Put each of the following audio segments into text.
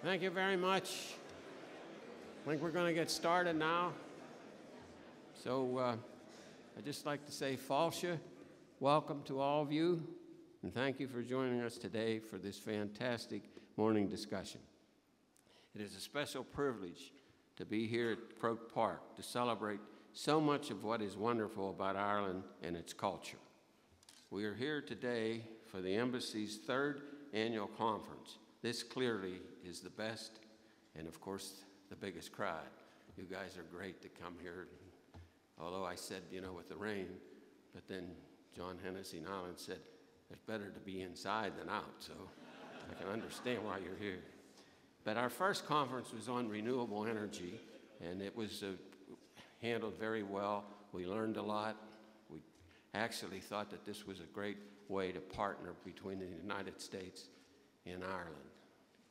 Thank you very much. I think we're going to get started now. So I'd just like to say, Falsha, welcome to all of you, and thank you for joining us today for this fantastic morning discussion. It is a special privilege to be here at Croke Park to celebrate so much of what is wonderful about Ireland and its culture. We are here today for the Embassy's third annual conference. This clearly is the best and, of course, the biggest crowd. You guys are great to come here. Although I said, with the rain, but then John Hennessy Nyland said, it's better to be inside than out, so I can understand why you're here. But our first conference was on renewable energy, and it was handled very well. We learned a lot. We actually thought that this was a great way to partner between the United States and Ireland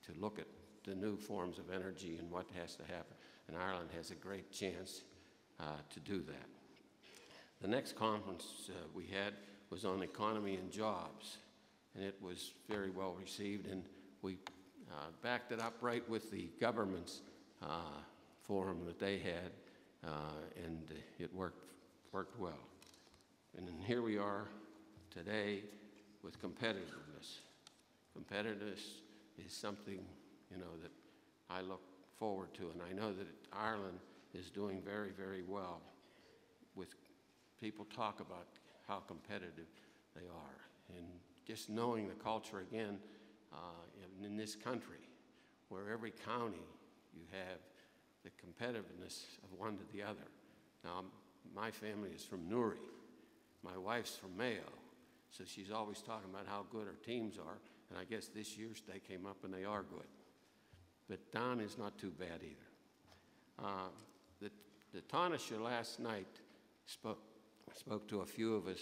to look at the new forms of energy and what has to happen. And Ireland has a great chance to do that. The next conference we had was on economy and jobs, and it was very well received, and we backed it up right with the government's forum that they had, and it worked well. And then here we are today with competitiveness. Competitiveness is something, that I look forward to, and I know that Ireland is doing very, very well with people talk about how competitive they are. And just knowing the culture again in this country, where every county you have the competitiveness of one to the other. Now, my family is from Newry. My wife's from Mayo, so she's always talking about how good our teams are, and I guess this year they came up and they are good. But Don is not too bad either. The Taoiseach last night spoke to a few of us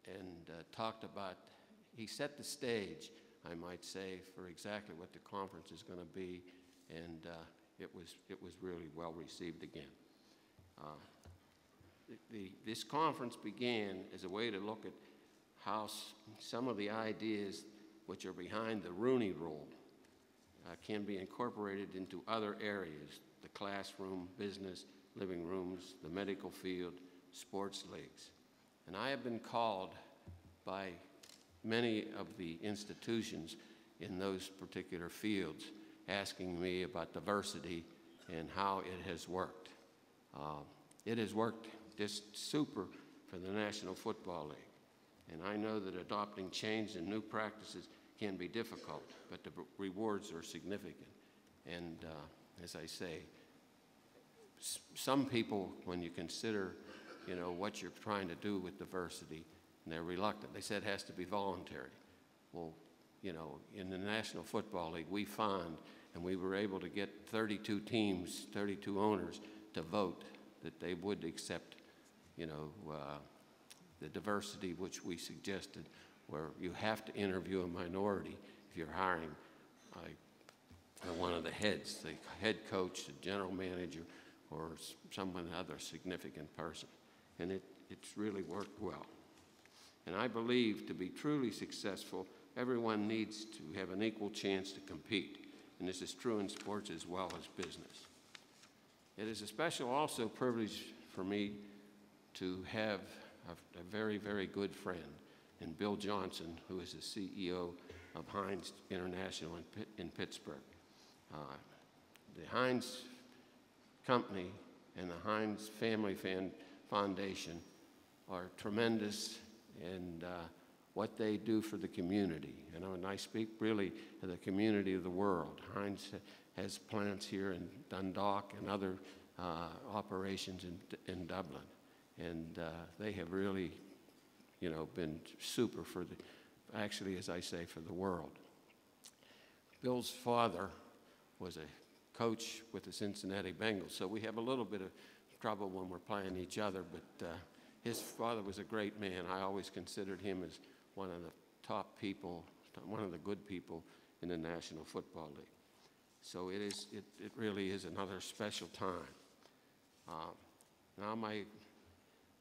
and talked about, he set the stage, I might say, for exactly what the conference is going to be, and it was really well received again. This conference began as a way to look at how some of the ideas which are behind the Rooney Rule can be incorporated into other areas, the classroom, business, living rooms, the medical field, sports leagues. And I have been called by many of the institutions in those particular fields asking me about diversity and how it has worked. It has worked just super for the National Football League. And I know that adopting change and new practices can be difficult, but the rewards are significant. And as I say, some people, when you consider, what you're trying to do with diversity, and they're reluctant. They said it has to be voluntary. Well, in the National Football League, we found, and we were able to get 32 teams, 32 owners to vote that they would accept, the diversity which we suggested, where you have to interview a minority if you're hiring one of the heads, the head coach, the general manager, or someone other significant person. And it's really worked well. And I believe to be truly successful, everyone needs to have an equal chance to compete. And this is true in sports as well as business. It is a special also privilege for me to have a very, very good friend in Bill Johnson, who is the CEO of Heinz International in Pittsburgh. The Heinz Company and the Heinz Family Foundation are tremendous in what they do for the community. And I speak really to the community of the world. Heinz has plants here in Dundalk and other operations in Dublin. And they have really, been super for actually, as I say, for the world. Bill's father was a coach with the Cincinnati Bengals, so we have a little bit of trouble when we're playing each other, but his father was a great man. I always considered him as one of the top people, one of the good people in the National Football League. So it really is another special time. Now my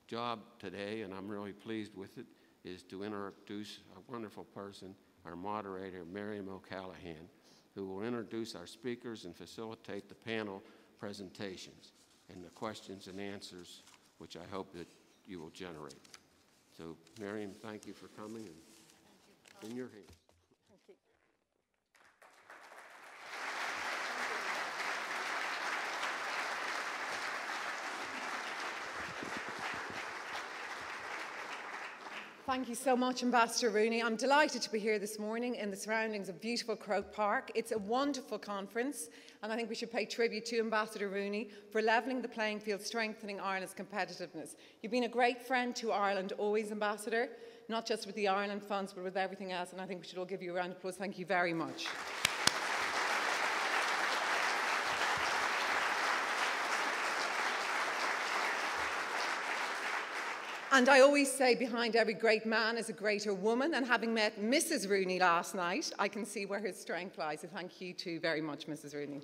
job today, and I'm really pleased with it, is to introduce a wonderful person, our moderator, Miriam O'Callaghan, who will introduce our speakers and facilitate the panel presentations and the questions and answers, which I hope that you will generate. So, Miriam, thank you for coming, and in your hands. Thank you. Thank you so much, Ambassador Rooney. I'm delighted to be here this morning in the surroundings of beautiful Croke Park. It's a wonderful conference, and I think we should pay tribute to Ambassador Rooney for levelling the playing field, strengthening Ireland's competitiveness. You've been a great friend to Ireland always, Ambassador, not just with the Ireland funds, but with everything else, and I think we should all give you a round of applause. Thank you very much. And I always say behind every great man is a greater woman, and having met Mrs. Rooney last night, I can see where his strength lies. So thank you too very much, Mrs. Rooney.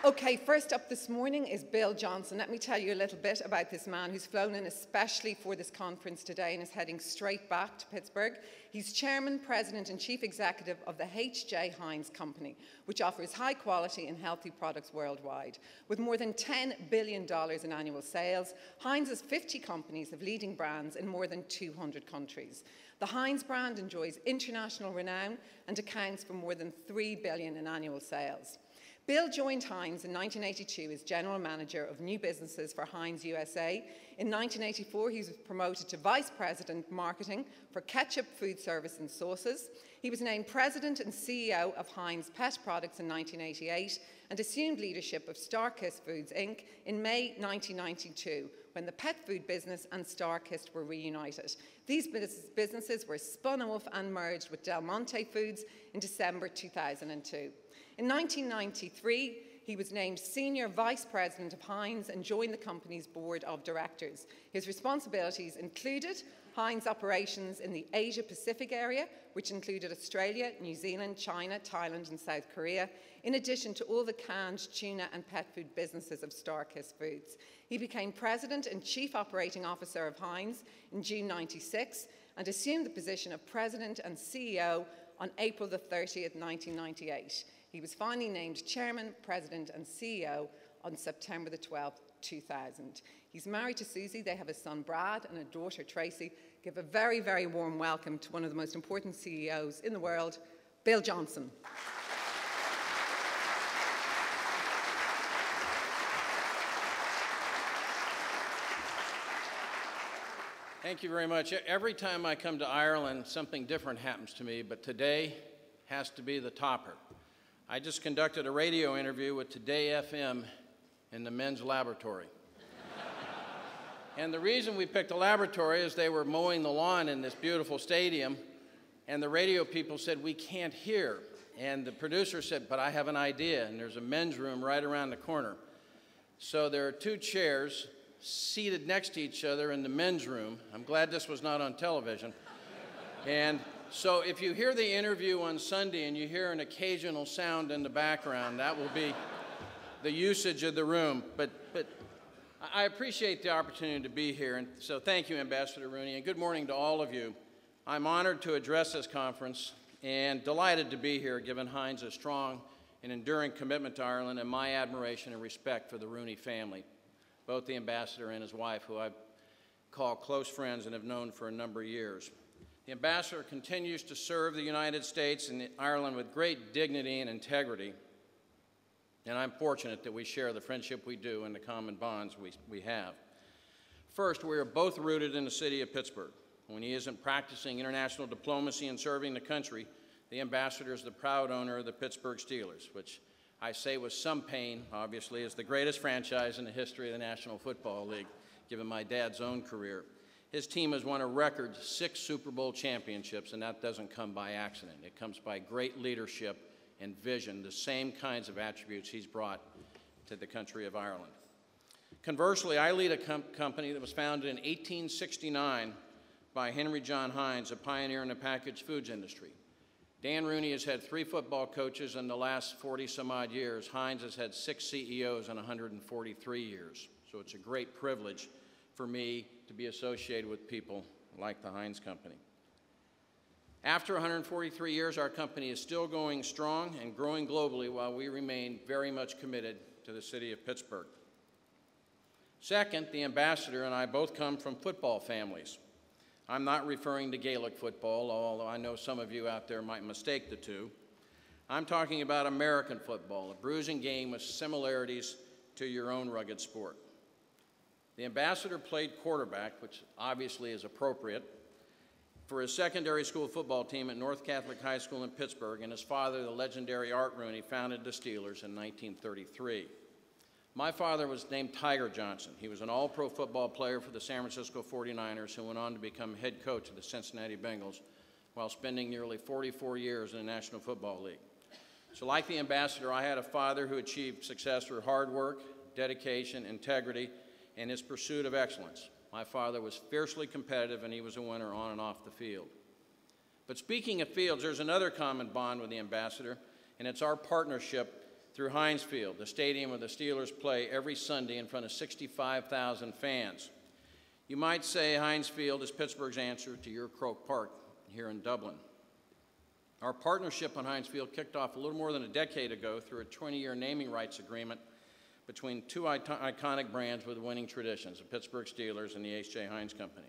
Okay, first up this morning is Bill Johnson. Let me tell you a little bit about this man who's flown in especially for this conference today and is heading straight back to Pittsburgh. He's Chairman, President and Chief Executive of the H.J. Heinz Company, which offers high quality and healthy products worldwide. With more than $10 billion in annual sales, Heinz has 50 companies of leading brands in more than 200 countries. The Heinz brand enjoys international renown and accounts for more than $3 billion in annual sales. Bill joined Heinz in 1982 as General Manager of New Businesses for Heinz USA. In 1984, he was promoted to Vice President Marketing for Ketchup, Food Service and Sauces. He was named President and CEO of Heinz Pet Products in 1988 and assumed leadership of StarKist Foods, Inc. in May 1992, when the pet food business and StarKist were reunited. These businesses were spun off and merged with Del Monte Foods in December 2002. In 1993, he was named Senior Vice President of Heinz and joined the company's board of directors. His responsibilities included Heinz operations in the Asia-Pacific area, which included Australia, New Zealand, China, Thailand and South Korea, in addition to all the canned tuna and pet food businesses of StarKist Foods. He became President and Chief Operating Officer of Heinz in June 1996 and assumed the position of President and CEO on April the 30th, 1998. He was finally named Chairman, President and CEO on September the 12th, 2000. He's married to Susie. They have a son, Brad, and a daughter, Tracy. Give a very, very warm welcome to one of the most important CEOs in the world, Bill Johnson. Thank you very much. Every time I come to Ireland, something different happens to me, but today has to be the topper. I just conducted a radio interview with Today FM in the men's laboratory. And the reason we picked a laboratory is they were mowing the lawn in this beautiful stadium, and the radio people said, "We can't hear." And the producer said, "But I have an idea, and there's a men's room right around the corner." So there are two chairs seated next to each other in the men's room. I'm glad this was not on television. And so if you hear the interview on Sunday and you hear an occasional sound in the background, that will be the usage of the room. But I appreciate the opportunity to be here, and so thank you, Ambassador Rooney, and good morning to all of you. I'm honored to address this conference and delighted to be here, given Heinz's strong and enduring commitment to Ireland and my admiration and respect for the Rooney family, both the ambassador and his wife, who I call close friends and have known for a number of years. The ambassador continues to serve the United States and Ireland with great dignity and integrity, and I'm fortunate that we share the friendship we do and the common bonds we have. First, we are both rooted in the city of Pittsburgh. When he isn't practicing international diplomacy and serving the country, the ambassador is the proud owner of the Pittsburgh Steelers, which I say with some pain, obviously, is the greatest franchise in the history of the National Football League, given my dad's own career. His team has won a record 6 Super Bowl championships, and that doesn't come by accident. It comes by great leadership and vision, the same kinds of attributes he's brought to the country of Ireland. Conversely, I lead a company that was founded in 1869 by Henry John Heinz, a pioneer in the packaged foods industry. Dan Rooney has had 3 football coaches in the last 40-some-odd years. Heinz has had 6 CEOs in 143 years. So it's a great privilege for me to be associated with people like the Heinz Company. After 143 years, our company is still going strong and growing globally while we remain very much committed to the city of Pittsburgh. Second, the ambassador and I both come from football families. I'm not referring to Gaelic football, although I know some of you out there might mistake the two. I'm talking about American football, a bruising game with similarities to your own rugged sport. The ambassador played quarterback, which obviously is appropriate, for his secondary school football team at North Catholic High School in Pittsburgh, and his father, the legendary Art Rooney, founded the Steelers in 1933. My father was named Tiger Johnson. He was an all-pro football player for the San Francisco 49ers who went on to become head coach of the Cincinnati Bengals while spending nearly 44 years in the National Football League. So like the ambassador, I had a father who achieved success through hard work, dedication, integrity, and his pursuit of excellence. My father was fiercely competitive, and he was a winner on and off the field. But speaking of fields, there's another common bond with the ambassador, and it's our partnership through Heinz Field, the stadium where the Steelers play every Sunday in front of 65,000 fans. You might say Heinz Field is Pittsburgh's answer to your Croke Park here in Dublin. Our partnership on Heinz Field kicked off a little more than a decade ago through a 20-year naming rights agreement between two iconic brands with winning traditions, the Pittsburgh Steelers and the H.J. Heinz Company.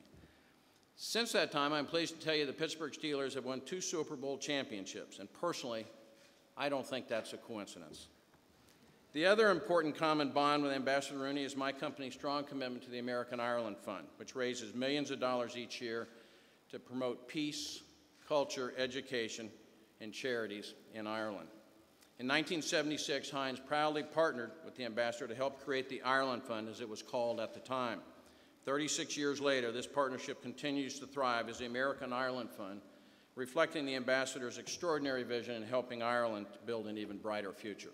Since that time, I'm pleased to tell you the Pittsburgh Steelers have won 2 Super Bowl championships, and personally, I don't think that's a coincidence. The other important common bond with Ambassador Rooney is my company's strong commitment to the American Ireland Fund, which raises millions of dollars each year to promote peace, culture, education, and charities in Ireland. In 1976, Heinz proudly partnered with the ambassador to help create the Ireland Fund, as it was called at the time. 36 years later, this partnership continues to thrive as the American Ireland Fund, reflecting the ambassador's extraordinary vision in helping Ireland to build an even brighter future.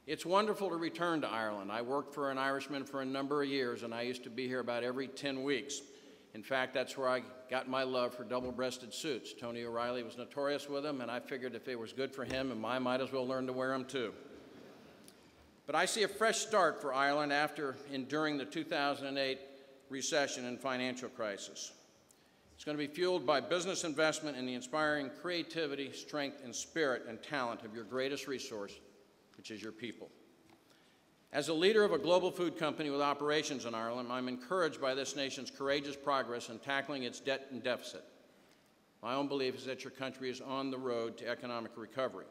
It's wonderful to return to Ireland. I worked for an Irishman for a number of years, and I used to be here about every 10 weeks. In fact, that's where I got my love for double-breasted suits. Tony O'Reilly was notorious with them, and I figured if it was good for him, I might as well learn to wear them too. But I see a fresh start for Ireland after enduring the 2008 recession and financial crisis. It's going to be fueled by business investment and the inspiring creativity, strength, and spirit and talent of your greatest resource, which is your people. As a leader of a global food company with operations in Ireland, I'm encouraged by this nation's courageous progress in tackling its debt and deficit. My own belief is that your country is on the road to economic recovery.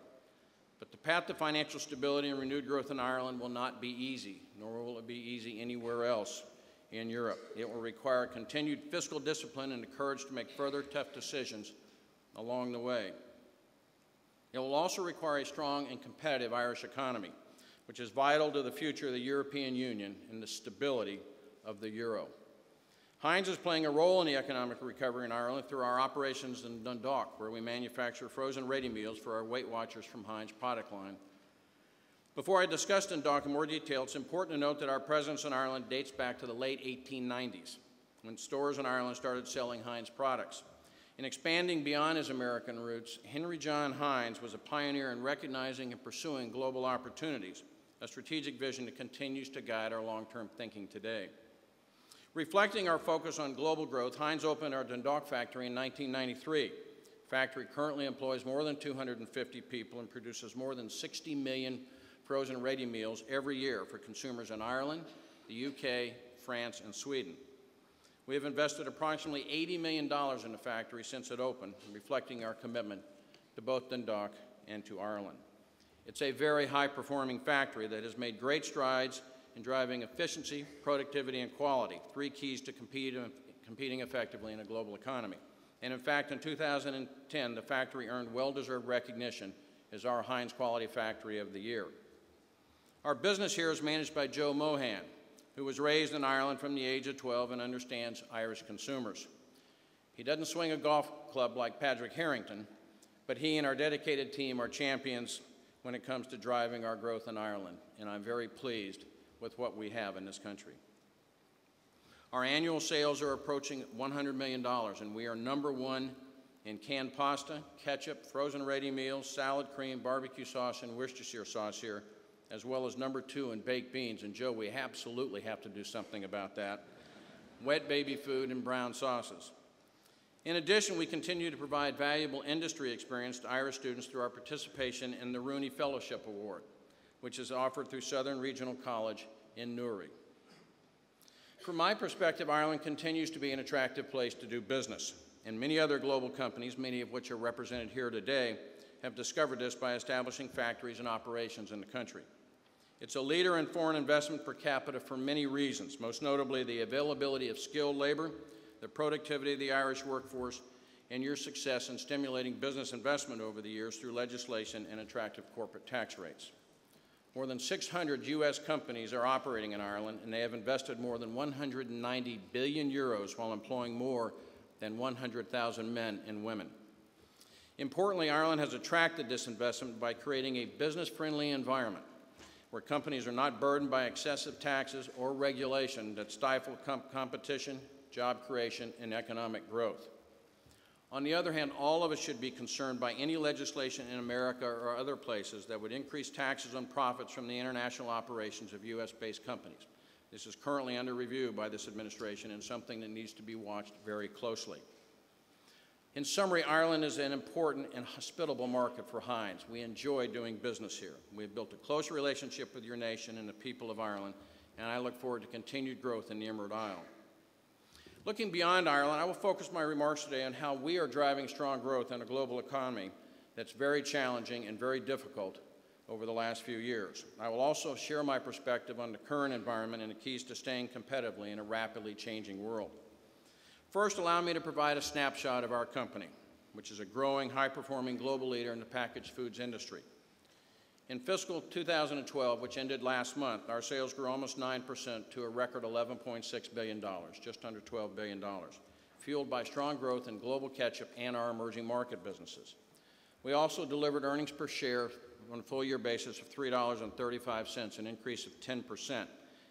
But the path to financial stability and renewed growth in Ireland will not be easy, nor will it be easy anywhere else in Europe. It will require continued fiscal discipline and the courage to make further tough decisions along the way. It will also require a strong and competitive Irish economy, which is vital to the future of the European Union and the stability of the euro. Heinz is playing a role in the economic recovery in Ireland through our operations in Dundalk, where we manufacture frozen ready meals for our Weight Watchers from Heinz product line. Before I discuss Dundalk in more detail, it's important to note that our presence in Ireland dates back to the late 1890s, when stores in Ireland started selling Heinz products. In expanding beyond his American roots, Henry John Heinz was a pioneer in recognizing and pursuing global opportunities, a strategic vision that continues to guide our long-term thinking today. Reflecting our focus on global growth, Heinz opened our Dundalk factory in 1993. The factory currently employs more than 250 people and produces more than 60 million frozen ready meals every year for consumers in Ireland, the UK, France, and Sweden. We have invested approximately $80 million in the factory since it opened, reflecting our commitment to both Dundalk and to Ireland. It's a very high-performing factory that has made great strides in driving efficiency, productivity, and quality, 3 keys to competing effectively in a global economy. And in fact, in 2010, the factory earned well-deserved recognition as our Heinz Quality Factory of the Year. Our business here is managed by Joe Mohan, who was raised in Ireland from the age of 12 and understands Irish consumers. He doesn't swing a golf club like Patrick Harrington, but he and our dedicated team are champions when it comes to driving our growth in Ireland, and I'm very pleased with what we have in this country. Our annual sales are approaching $100 million, and we are #1 in canned pasta, ketchup, frozen ready meals, salad cream, barbecue sauce, and Worcestershire sauce here, as well as #2 in baked beans. And Joe, we absolutely have to do something about that. wet baby food, and brown sauces. In addition, we continue to provide valuable industry experience to Irish students through our participation in the Rooney Fellowship Award, which is offered through Southern Regional College in Newry. From my perspective, Ireland continues to be an attractive place to do business, and many other global companies, many of which are represented here today, have discovered this by establishing factories and operations in the country. It's a leader in foreign investment per capita for many reasons, most notably the availability of skilled labor, the productivity of the Irish workforce, and your success in stimulating business investment over the years through legislation and attractive corporate tax rates. More than 600 U.S. companies are operating in Ireland, and they have invested more than 190 billion euros while employing more than 100,000 men and women. Importantly, Ireland has attracted this investment by creating a business-friendly environment where companies are not burdened by excessive taxes or regulation that stifle competition, job creation, and economic growth. On the other hand, all of us should be concerned by any legislation in America or other places that would increase taxes on profits from the international operations of U.S.-based companies. This is currently under review by this administration and something that needs to be watched very closely. In summary, Ireland is an important and hospitable market for Heinz. We enjoy doing business here. We have built a close relationship with your nation and the people of Ireland, and I look forward to continued growth in the Emerald Isle. Looking beyond Ireland, I will focus my remarks today on how we are driving strong growth in a global economy that's very challenging and very difficult over the last few years. I will also share my perspective on the current environment and the keys to staying competitively in a rapidly changing world. First, allow me to provide a snapshot of our company, which is a growing, high-performing global leader in the packaged foods industry. In fiscal 2012, which ended last month, our sales grew almost 9% to a record $11.6 billion, just under $12 billion, fueled by strong growth in global ketchup and our emerging market businesses. We also delivered earnings per share on a full-year basis of $3.35, an increase of 10%,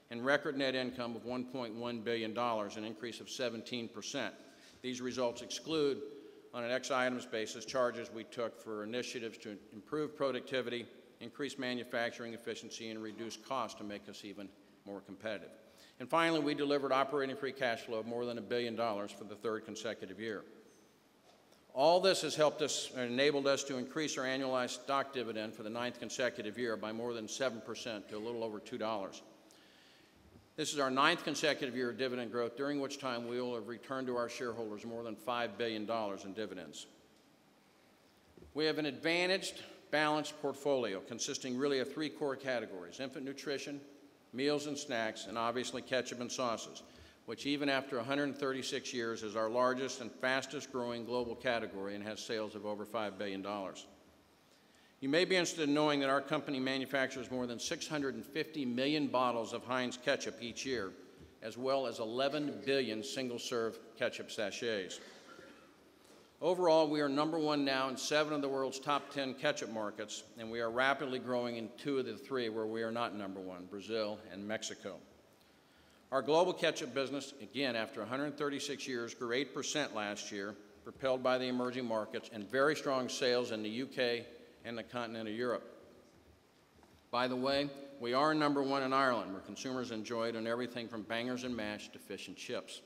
and record net income of $1.1 billion, an increase of 17%. These results exclude, on an ex-items basis, charges we took for initiatives to improve productivity, increase manufacturing efficiency, and reduce costs to make us even more competitive. And finally, we delivered operating free cash flow of more than $1 billion for the third consecutive year. All this has helped us and enabled us to increase our annualized stock dividend for the 9th consecutive year by more than 7% to a little over $2. This is our 9th consecutive year of dividend growth, during which time we will have returned to our shareholders more than $5 billion in dividends. We have an advantaged, balanced portfolio consisting really of 3 core categories: infant nutrition, meals and snacks, and obviously ketchup and sauces, which even after 136 years is our largest and fastest growing global category and has sales of over $5 billion. You may be interested in knowing that our company manufactures more than 650 million bottles of Heinz ketchup each year, as well as 11 billion single-serve ketchup sachets. Overall, we are #1 now in 7 of the world's top 10 ketchup markets, and we are rapidly growing in 2 of the 3 where we are not #1, Brazil and Mexico. Our global ketchup business, again, after 136 years, grew 8% last year, propelled by the emerging markets and very strong sales in the UK and the continent of Europe. By the way, we are #1 in Ireland, where consumers enjoy it on everything from bangers and mash to fish and chips.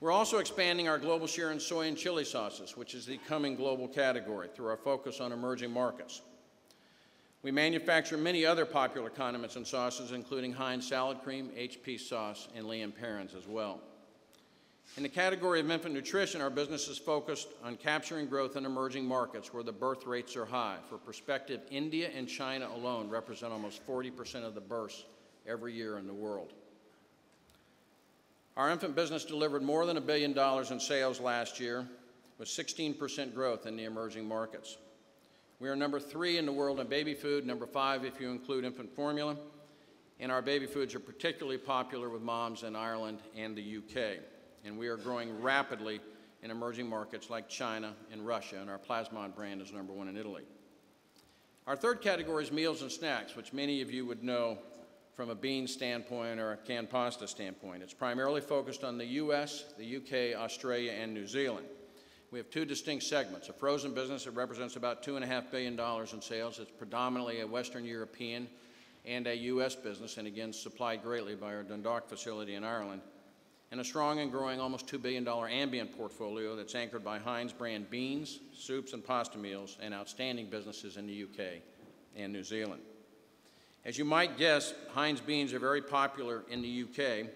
We're also expanding our global share in soy and chili sauces, which is the coming global category, through our focus on emerging markets. We manufacture many other popular condiments and sauces, including Heinz salad cream, HP sauce, and Lea & Perrins as well. In the category of infant nutrition, our business is focused on capturing growth in emerging markets where the birth rates are high. For perspective, India and China alone represent almost 40% of the births every year in the world. Our infant business delivered more than $1 billion in sales last year, with 16% growth in the emerging markets. We are #3 in the world in baby food, #5 if you include infant formula, and our baby foods are particularly popular with moms in Ireland and the UK. And we are growing rapidly in emerging markets like China and Russia, and our Plasmon brand is #1 in Italy. Our third category is meals and snacks, which many of you would know from a bean standpoint or a canned pasta standpoint. It's primarily focused on the US, the UK, Australia, and New Zealand. We have 2 distinct segments: a frozen business that represents about $2.5 billion in sales. It's predominantly a Western European and a US business, and again supplied greatly by our Dundalk facility in Ireland. and a strong and growing almost $2 billion ambient portfolio that's anchored by Heinz brand beans, soups, and pasta meals, and outstanding businesses in the UK and New Zealand. As you might guess, Heinz beans are very popular in the UK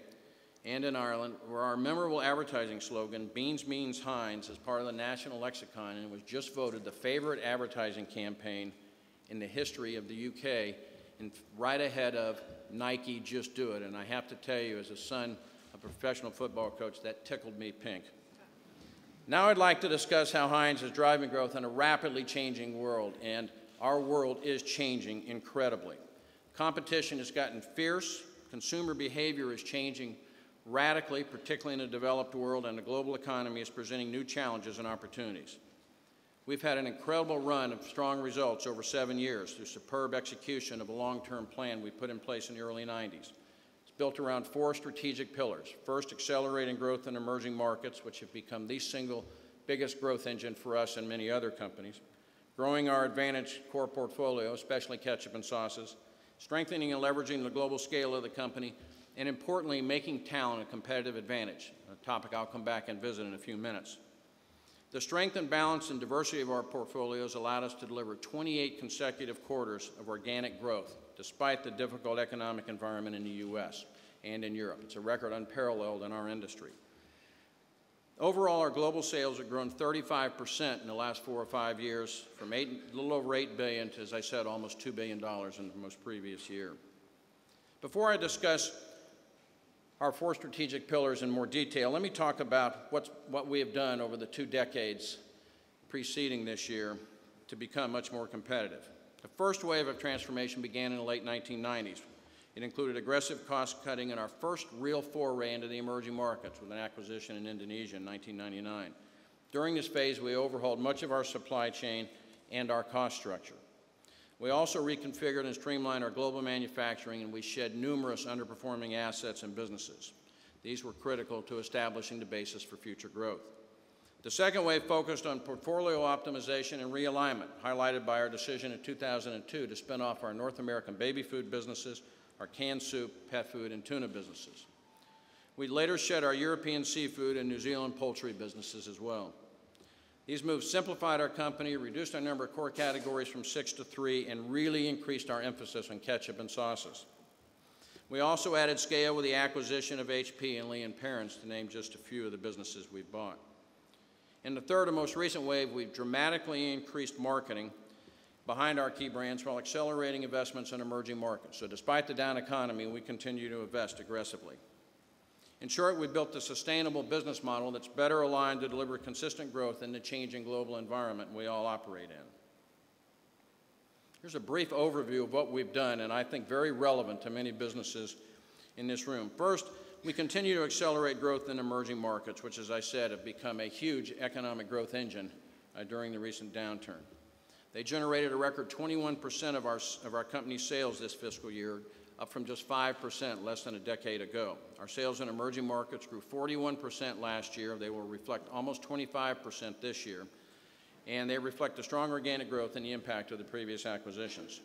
and in Ireland, where our memorable advertising slogan, Beans Means Heinz, is part of the national lexicon and was just voted the favorite advertising campaign in the history of the UK, and right ahead of Nike, Just Do It. And I have to tell you, as a son of a professional football coach, that tickled me pink. Now I'd like to discuss how Heinz is driving growth in a rapidly changing world, and our world is changing incredibly. Competition has gotten fierce, consumer behavior is changing radically, particularly in the developed world, and the global economy is presenting new challenges and opportunities. We've had an incredible run of strong results over 7 years through superb execution of a long-term plan we put in place in the early 90s. It's built around 4 strategic pillars. First, accelerating growth in emerging markets, which have become the single biggest growth engine for us and many other companies. Growing our advantage core portfolio, especially ketchup and sauces. Strengthening and leveraging the global scale of the company, and importantly, making talent a competitive advantage, a topic I'll come back and visit in a few minutes. The strength and balance and diversity of our portfolios allowed us to deliver 28 consecutive quarters of organic growth, despite the difficult economic environment in the US and in Europe. It's a record unparalleled in our industry. Overall, our global sales have grown 35% in the last 4 or 5 years, from a little over $8 billion to, as I said, almost $2 billion in the most previous year. Before I discuss our 4 strategic pillars in more detail, let me talk about what we have done over the 2 decades preceding this year to become much more competitive. The first wave of transformation began in the late 1990s. It included aggressive cost cutting and our first real foray into the emerging markets with an acquisition in Indonesia in 1999. During this phase, we overhauled much of our supply chain and our cost structure. We also reconfigured and streamlined our global manufacturing, and we shed numerous underperforming assets and businesses. These were critical to establishing the basis for future growth. The second wave focused on portfolio optimization and realignment, highlighted by our decision in 2002 to spin off our North American baby food businesses, our canned soup, pet food, and tuna businesses. We later shed our European seafood and New Zealand poultry businesses as well. These moves simplified our company, reduced our number of core categories from 6 to 3, and really increased our emphasis on ketchup and sauces. We also added scale with the acquisition of HP and Lee & Perrins, to name just a few of the businesses we've bought. In the third and most recent wave, we've dramatically increased marketing behind our key brands while accelerating investments in emerging markets. So despite the down economy, we continue to invest aggressively. In short, we built a sustainable business model that's better aligned to deliver consistent growth in the changing global environment we all operate in. Here's a brief overview of what we've done, and I think very relevant to many businesses in this room. First, we continue to accelerate growth in emerging markets, which, as I said, have become a huge economic growth engine during the recent downturn. They generated a record 21% of our company's sales this fiscal year, up from just 5% less than a decade ago. Our sales in emerging markets grew 41% last year. They will reflect almost 25% this year, and they reflect the strong organic growth and the impact of the previous acquisitions.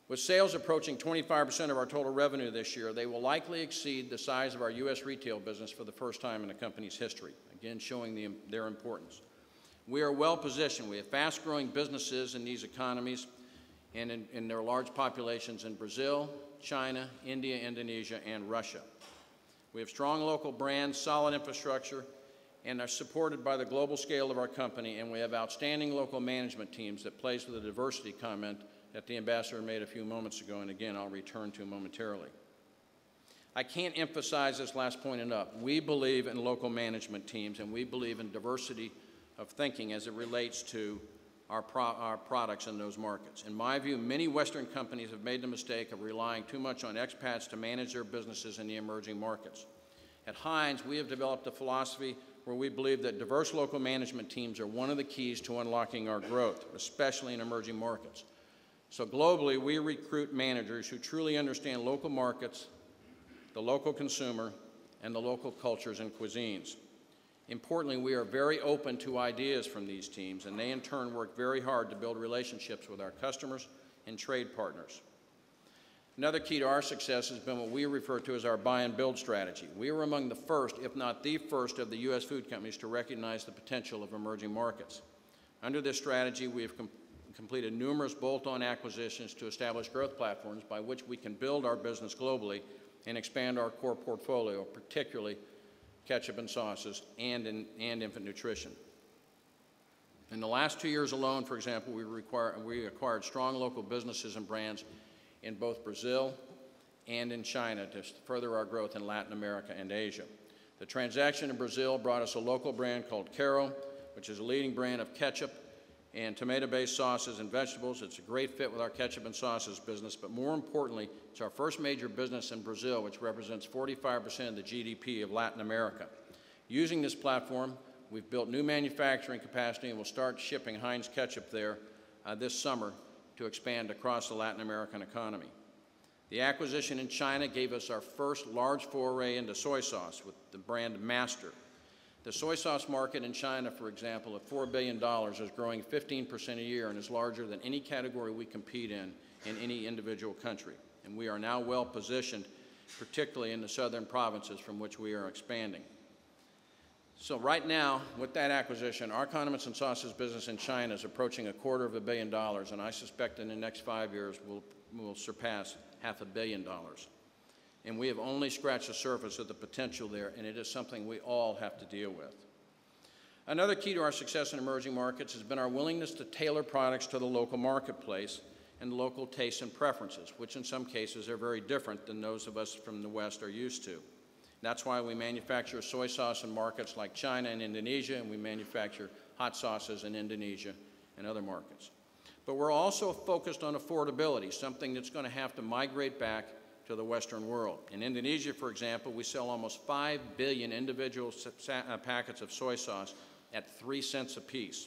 With sales approaching 25% of our total revenue this year, they will likely exceed the size of our U.S. retail business for the first time in the company's history, again showing their importance. We are well positioned. We have fast-growing businesses in these economies and in their large populations in Brazil, China, India, Indonesia, and Russia. We have strong local brands, solid infrastructure, and are supported by the global scale of our company, and we have outstanding local management teams that plays with the diversity comment that the ambassador made a few moments ago, and again, I'll return to momentarily. I can't emphasize this last point enough. We believe in local management teams, and we believe in diversity of thinking as it relates to our products in those markets. In my view, many Western companies have made the mistake of relying too much on expats to manage their businesses in the emerging markets. At Heinz, we have developed a philosophy where we believe that diverse local management teams are one of the keys to unlocking our growth, especially in emerging markets. So globally, we recruit managers who truly understand local markets, the local consumer, and the local cultures and cuisines. Importantly, we are very open to ideas from these teams, and they in turn work very hard to build relationships with our customers and trade partners. Another key to our success has been what we refer to as our buy and build strategy. We were among the first, if not the first, of the U.S. food companies to recognize the potential of emerging markets. Under this strategy, we have completed numerous bolt-on acquisitions to establish growth platforms by which we can build our business globally and expand our core portfolio, particularly ketchup and sauces and infant nutrition. In the last 2 years alone, for example, we acquired strong local businesses and brands in both Brazil and in China to further our growth in Latin America and Asia. The transaction in Brazil brought us a local brand called Quero, which is a leading brand of ketchup and tomato-based sauces and vegetables. It's a great fit with our ketchup and sauces business, but more importantly, it's our first major business in Brazil, which represents 45% of the GDP of Latin America. Using this platform, we've built new manufacturing capacity and will start shipping Heinz ketchup there this summer to expand across the Latin American economy. The acquisition in China gave us our first large foray into soy sauce with the brand Master. The soy sauce market in China, for example, at $4 billion is growing 15% a year and is larger than any category we compete in any individual country. And we are now well positioned, particularly in the southern provinces from which we are expanding. So right now, with that acquisition, our condiments and sauces business in China is approaching $250 million, and I suspect in the next 5 years we'll surpass $500 million. And we have only scratched the surface of the potential there, and it is something we all have to deal with. Another key to our success in emerging markets has been our willingness to tailor products to the local marketplace and local tastes and preferences, which in some cases are very different than those of us from the West are used to. That's why we manufacture soy sauce in markets like China and Indonesia, and we manufacture hot sauces in Indonesia and other markets. But we're also focused on affordability, something that's going to have to migrate back to the Western world. In Indonesia, for example, we sell almost 5 billion individual packets of soy sauce at 3 cents apiece,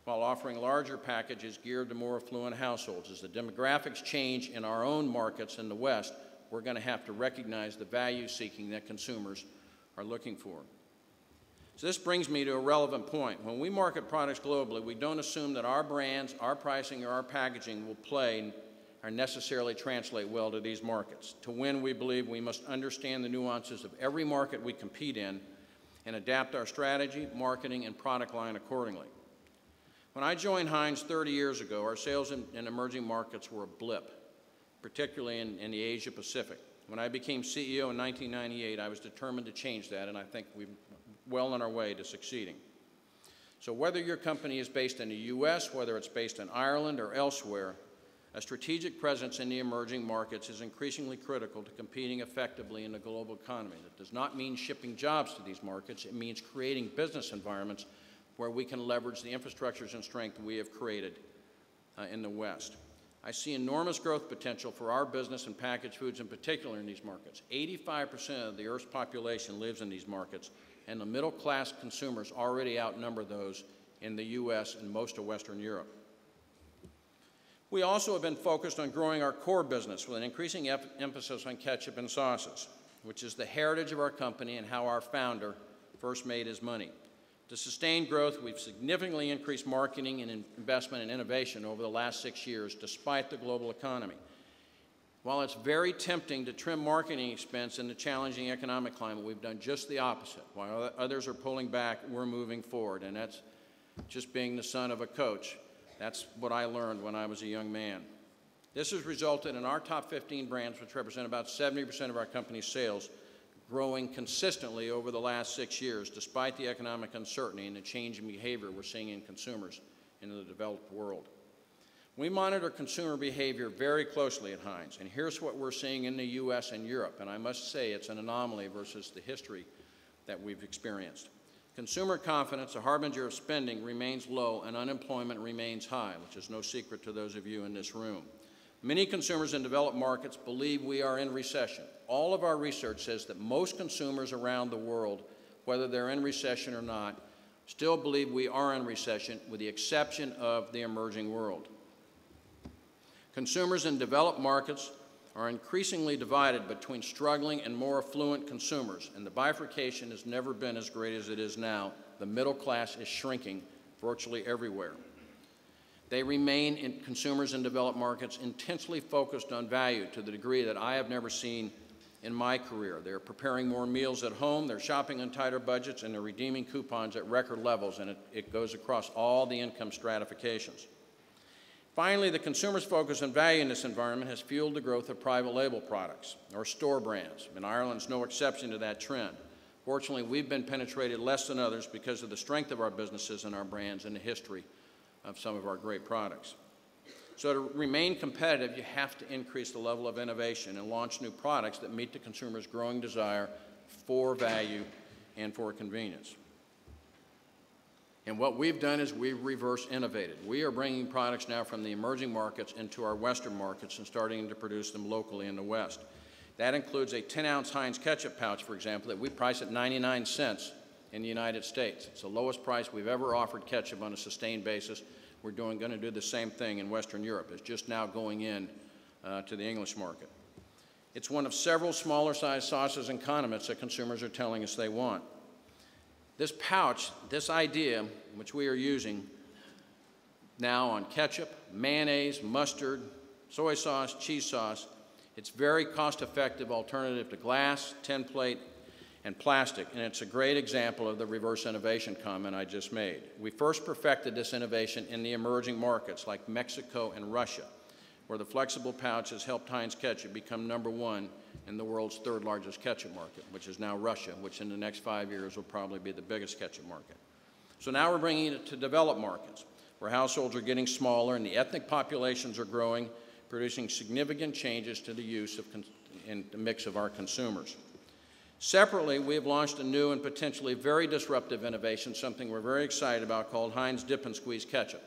while offering larger packages geared to more affluent households. As the demographics change in our own markets in the West, we're going to have to recognize the value-seeking that consumers are looking for. So this brings me to a relevant point. When we market products globally, we don't assume that our brands, our pricing, or our packaging will play or necessarily translate well to these markets. To win, we believe we must understand the nuances of every market we compete in and adapt our strategy, marketing, and product line accordingly. When I joined Heinz 30 years ago, our sales in emerging markets were a blip, particularly in the Asia Pacific. When I became CEO in 1998, I was determined to change that, and I think we're well on our way to succeeding. So whether your company is based in the US, whether it's based in Ireland or elsewhere, a strategic presence in the emerging markets is increasingly critical to competing effectively in the global economy. That does not mean shipping jobs to these markets. It means creating business environments where we can leverage the infrastructures and strength we have created in the West. I see enormous growth potential for our business and packaged foods in particular in these markets. 85% of the Earth's population lives in these markets, and the middle-class consumers already outnumber those in the US and most of Western Europe. We also have been focused on growing our core business with an increasing emphasis on ketchup and sauces, which is the heritage of our company and how our founder first made his money. To sustain growth, we've significantly increased marketing and investment and innovation over the last 6 years, despite the global economy. While it's very tempting to trim marketing expense in the challenging economic climate, we've done just the opposite. While others are pulling back, we're moving forward, and that's just being the son of a coach. That's what I learned when I was a young man. This has resulted in our top 15 brands, which represent about 70% of our company's sales, growing consistently over the last 6 years, despite the economic uncertainty and the change in behavior we're seeing in consumers in the developed world. We monitor consumer behavior very closely at Heinz, and here's what we're seeing in the US and Europe, and I must say it's an anomaly versus the history that we've experienced. Consumer confidence, a harbinger of spending, remains low and unemployment remains high, which is no secret to those of you in this room. Many consumers in developed markets believe we are in recession. All of our research says that most consumers around the world, whether they're in recession or not, still believe we are in recession, with the exception of the emerging world. Consumers in developed markets are increasingly divided between struggling and more affluent consumers, and the bifurcation has never been as great as it is now. The middle class is shrinking virtually everywhere. They remain consumers in developed markets intensely focused on value to the degree that I have never seen in my career. They're preparing more meals at home, they're shopping on tighter budgets, and they're redeeming coupons at record levels, and it goes across all the income stratifications. Finally, the consumer's focus on value in this environment has fueled the growth of private label products, or store brands, and Ireland's no exception to that trend. Fortunately, we've been penetrated less than others because of the strength of our businesses and our brands and the history of some of our great products. So to remain competitive, you have to increase the level of innovation and launch new products that meet the consumer's growing desire for value and for convenience. And what we've done is we've reverse innovated. We are bringing products now from the emerging markets into our Western markets and starting to produce them locally in the West. That includes a 10-ounce Heinz ketchup pouch, for example, that we price at 99 cents in the United States. It's the lowest price we've ever offered ketchup on a sustained basis. We're going to do the same thing in Western Europe. It's just now going in to the English market. It's one of several smaller-sized sauces and condiments that consumers are telling us they want. This pouch, this idea, which we are using now on ketchup, mayonnaise, mustard, soy sauce, cheese sauce, it's a very cost-effective alternative to glass, tin plate, and plastic, and it's a great example of the reverse innovation comment I just made. We first perfected this innovation in the emerging markets like Mexico and Russia, where the flexible pouch has helped Heinz ketchup become #1 in the world's third largest ketchup market, which is now Russia, which in the next 5 years will probably be the biggest ketchup market. So now we're bringing it to developed markets, where households are getting smaller and the ethnic populations are growing, producing significant changes to the use of in the mix of our consumers. Separately, we have launched a new and potentially very disruptive innovation, something we're very excited about, called Heinz Dip and Squeeze Ketchup.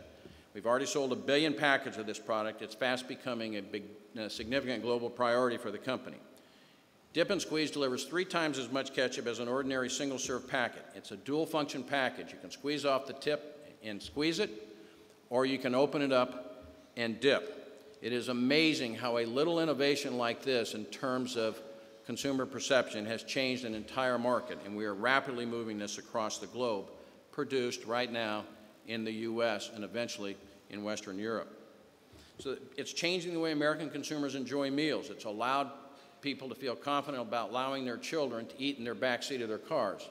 We've already sold 1 billion packages of this product. It's fast becoming a significant global priority for the company. Dip and Squeeze delivers 3 times as much ketchup as an ordinary single-serve packet. It's a dual-function package. You can squeeze off the tip and squeeze it, or you can open it up and dip. It is amazing how a little innovation like this in terms of consumer perception has changed an entire market, and we are rapidly moving this across the globe, produced right now in the U.S. and eventually in Western Europe. So it's changing the way American consumers enjoy meals. It's allowed people to feel confident about allowing their children to eat in their backseat of their cars.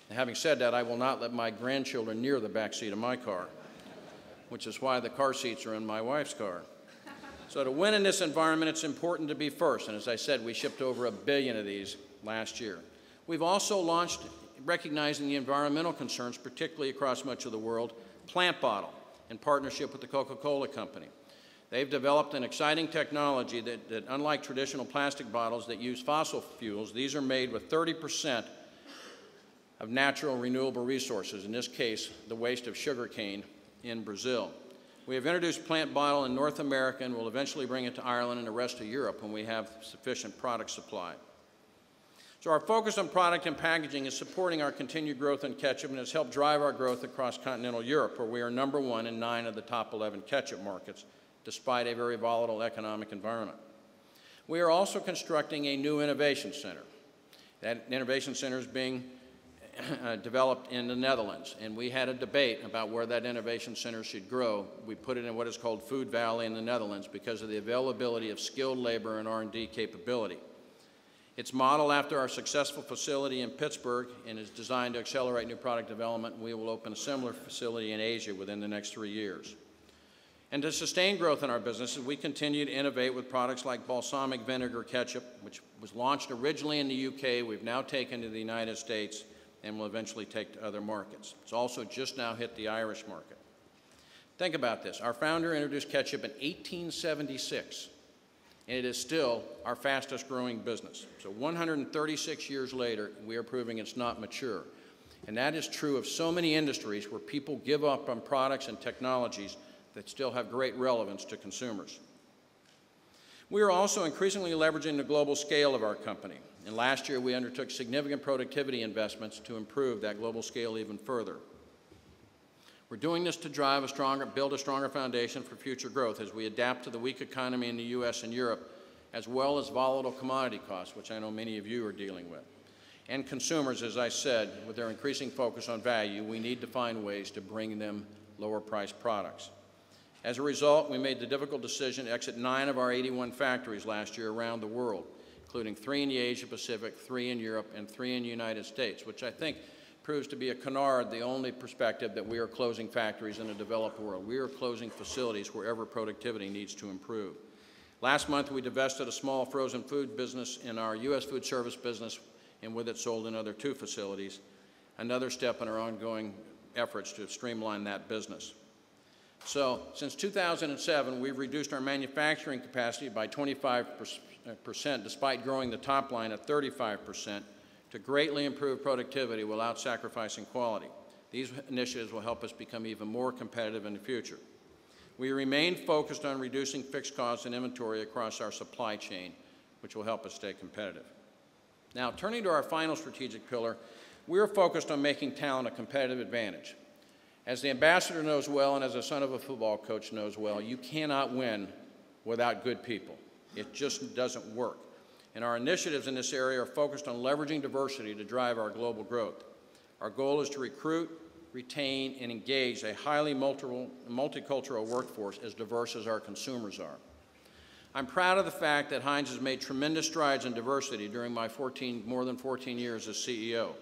And having said that, I will not let my grandchildren near the backseat of my car, which is why the car seats are in my wife's car. So to win in this environment, it's important to be first. And as I said, we shipped over 1 billion of these last year. We've also launched, recognizing the environmental concerns, particularly across much of the world, Plant Bottle, in partnership with the Coca-Cola Company. They've developed an exciting technology that unlike traditional plastic bottles that use fossil fuels, these are made with 30% of natural renewable resources, in this case, the waste of sugarcane in Brazil. We have introduced Plant Bottle in North America and will eventually bring it to Ireland and the rest of Europe when we have sufficient product supply. So our focus on product and packaging is supporting our continued growth in ketchup and has helped drive our growth across continental Europe, where we are #1 in 9 of the top 11 ketchup markets, despite a very volatile economic environment. We are also constructing a new innovation center. That innovation center is being developed in the Netherlands, and we had a debate about where that innovation center should grow. We put it in what is called Food Valley in the Netherlands because of the availability of skilled labor and R&D capability. It's modeled after our successful facility in Pittsburgh and is designed to accelerate new product development. We will open a similar facility in Asia within the next 3 years. And to sustain growth in our businesses, we continue to innovate with products like balsamic vinegar ketchup, which was launched originally in the UK. We've now taken to the United States and will eventually take to other markets. It's also just now hit the Irish market. Think about this. Our founder introduced ketchup in 1876, and it is still our fastest growing business. So 136 years later, we are proving it's not mature. And that is true of so many industries where people give up on products and technologies that still have great relevance to consumers. We are also increasingly leveraging the global scale of our company. And last year, we undertook significant productivity investments to improve that global scale even further. We're doing this to build a stronger foundation for future growth as we adapt to the weak economy in the U.S. and Europe, as well as volatile commodity costs, which I know many of you are dealing with. And consumers, as I said, with their increasing focus on value, we need to find ways to bring them lower-priced products. As a result, we made the difficult decision to exit 9 of our 81 factories last year around the world, including 3 in the Asia Pacific, 3 in Europe, and 3 in the United States, which I think proves to be a canard, the only perspective that we are closing factories in a developed world. We are closing facilities wherever productivity needs to improve. Last month, we divested a small frozen food business in our U.S. food service business, and with it sold another 2 facilities, another step in our ongoing efforts to streamline that business. So, since 2007, we've reduced our manufacturing capacity by 25%, despite growing the top line at 35%, to greatly improve productivity without sacrificing quality. These initiatives will help us become even more competitive in the future. We remain focused on reducing fixed costs and inventory across our supply chain, which will help us stay competitive. Now, turning to our final strategic pillar, we are focused on making talent a competitive advantage. As the ambassador knows well, and as a son of a football coach knows well, you cannot win without good people. It just doesn't work. And our initiatives in this area are focused on leveraging diversity to drive our global growth. Our goal is to recruit, retain, and engage a highly multicultural workforce as diverse as our consumers are. I'm proud of the fact that Heinz has made tremendous strides in diversity during my more than 14 years as CEO.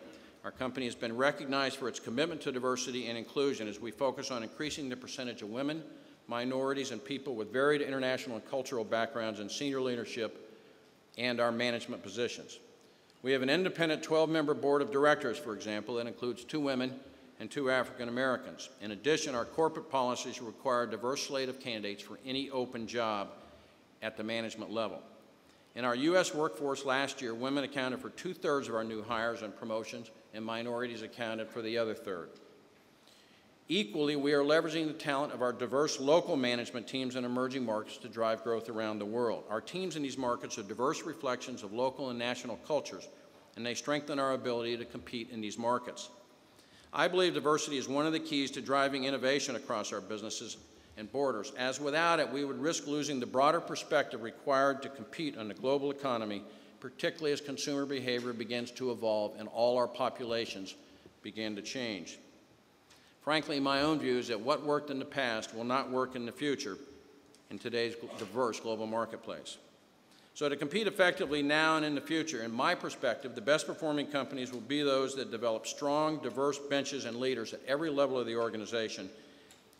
Our company has been recognized for its commitment to diversity and inclusion as we focus on increasing the percentage of women, minorities, and people with varied international and cultural backgrounds in senior leadership and our management positions. We have an independent 12-member board of directors, for example, that includes 2 women and 2 African Americans. In addition, our corporate policies require a diverse slate of candidates for any open job at the management level. In our U.S. workforce last year, women accounted for 2/3 of our new hires and promotions, and minorities accounted for the other 1/3. Equally, we are leveraging the talent of our diverse local management teams in emerging markets to drive growth around the world. Our teams in these markets are diverse reflections of local and national cultures, and they strengthen our ability to compete in these markets. I believe diversity is one of the keys to driving innovation across our businesses and borders, as without it, we would risk losing the broader perspective required to compete in the global economy, particularly as consumer behavior begins to evolve and all our populations begin to change. Frankly, my own view is that what worked in the past will not work in the future in today's diverse global marketplace. So to compete effectively now and in the future, in my perspective, the best performing companies will be those that develop strong, diverse benches and leaders at every level of the organization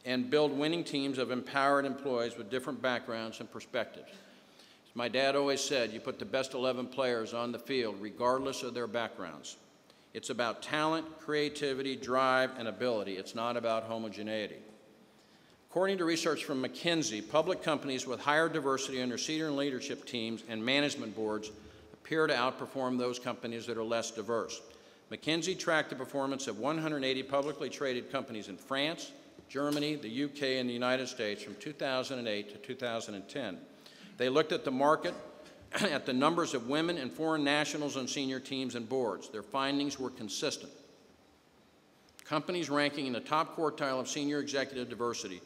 and build winning teams of empowered employees with different backgrounds and perspectives. As my dad always said, you put the best 11 players on the field regardless of their backgrounds. It's about talent, creativity, drive, and ability. It's not about homogeneity. According to research from McKinsey, public companies with higher diversity in their senior leadership teams and management boards appear to outperform those companies that are less diverse. McKinsey tracked the performance of 180 publicly traded companies in France, Germany, the UK, and the United States from 2008 to 2010. They looked at the market, at the numbers of women and foreign nationals on senior teams and boards. Their findings were consistent. Companies ranking in the top quartile of senior executive diversity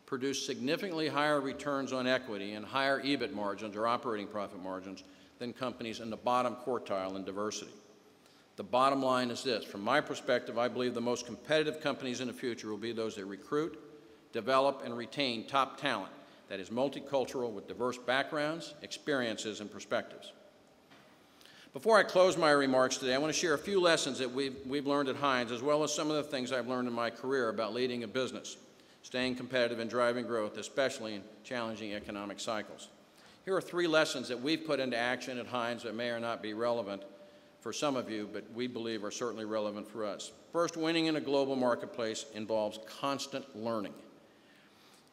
produced significantly higher returns on equity and higher EBIT margins or operating profit margins than companies in the bottom quartile in diversity. The bottom line is this. From my perspective, I believe the most competitive companies in the future will be those that recruit, develop, and retain top talent that is multicultural with diverse backgrounds, experiences, and perspectives. Before I close my remarks today, I want to share a few lessons that we've learned at Heinz, as well as some of the things I've learned in my career about leading a business, staying competitive, and driving growth, especially in challenging economic cycles. Here are 3 lessons that we've put into action at Heinz that may or not be relevant for some of you, but we believe are certainly relevant for us. First, winning in a global marketplace involves constant learning.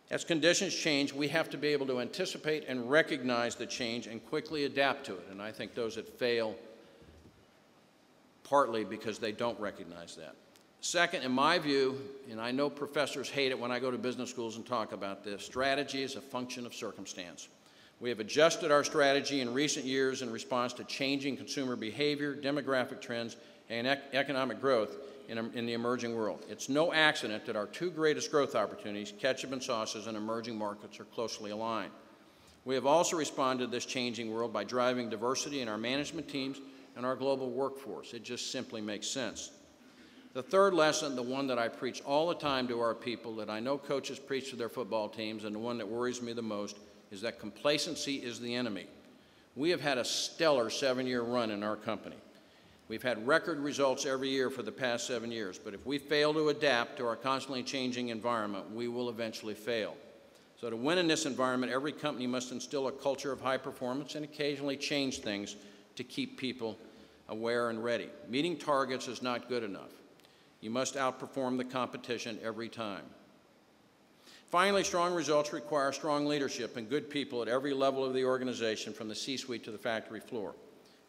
As conditions change, we have to be able to anticipate and recognize the change and quickly adapt to it. And I think those that fail partly because they don't recognize that. Second, in my view, and I know professors hate it when I go to business schools and talk about this, strategy is a function of circumstance. We have adjusted our strategy in recent years in response to changing consumer behavior, demographic trends, and economic growth in the emerging world. It's no accident that our 2 greatest growth opportunities, ketchup and sauces, and emerging markets are closely aligned. We have also responded to this changing world by driving diversity in our management teams and our global workforce. It just simply makes sense. The third lesson, the one that I preach all the time to our people, that I know coaches preach to their football teams, and the one that worries me the most, is that complacency is the enemy. We have had a stellar 7-year run in our company. We've had record results every year for the past 7 years, but if we fail to adapt to our constantly changing environment, we will eventually fail. So to win in this environment, every company must instill a culture of high performance and occasionally change things to keep people aware and ready. Meeting targets is not good enough. You must outperform the competition every time. Finally, strong results require strong leadership and good people at every level of the organization, from the C-suite to the factory floor.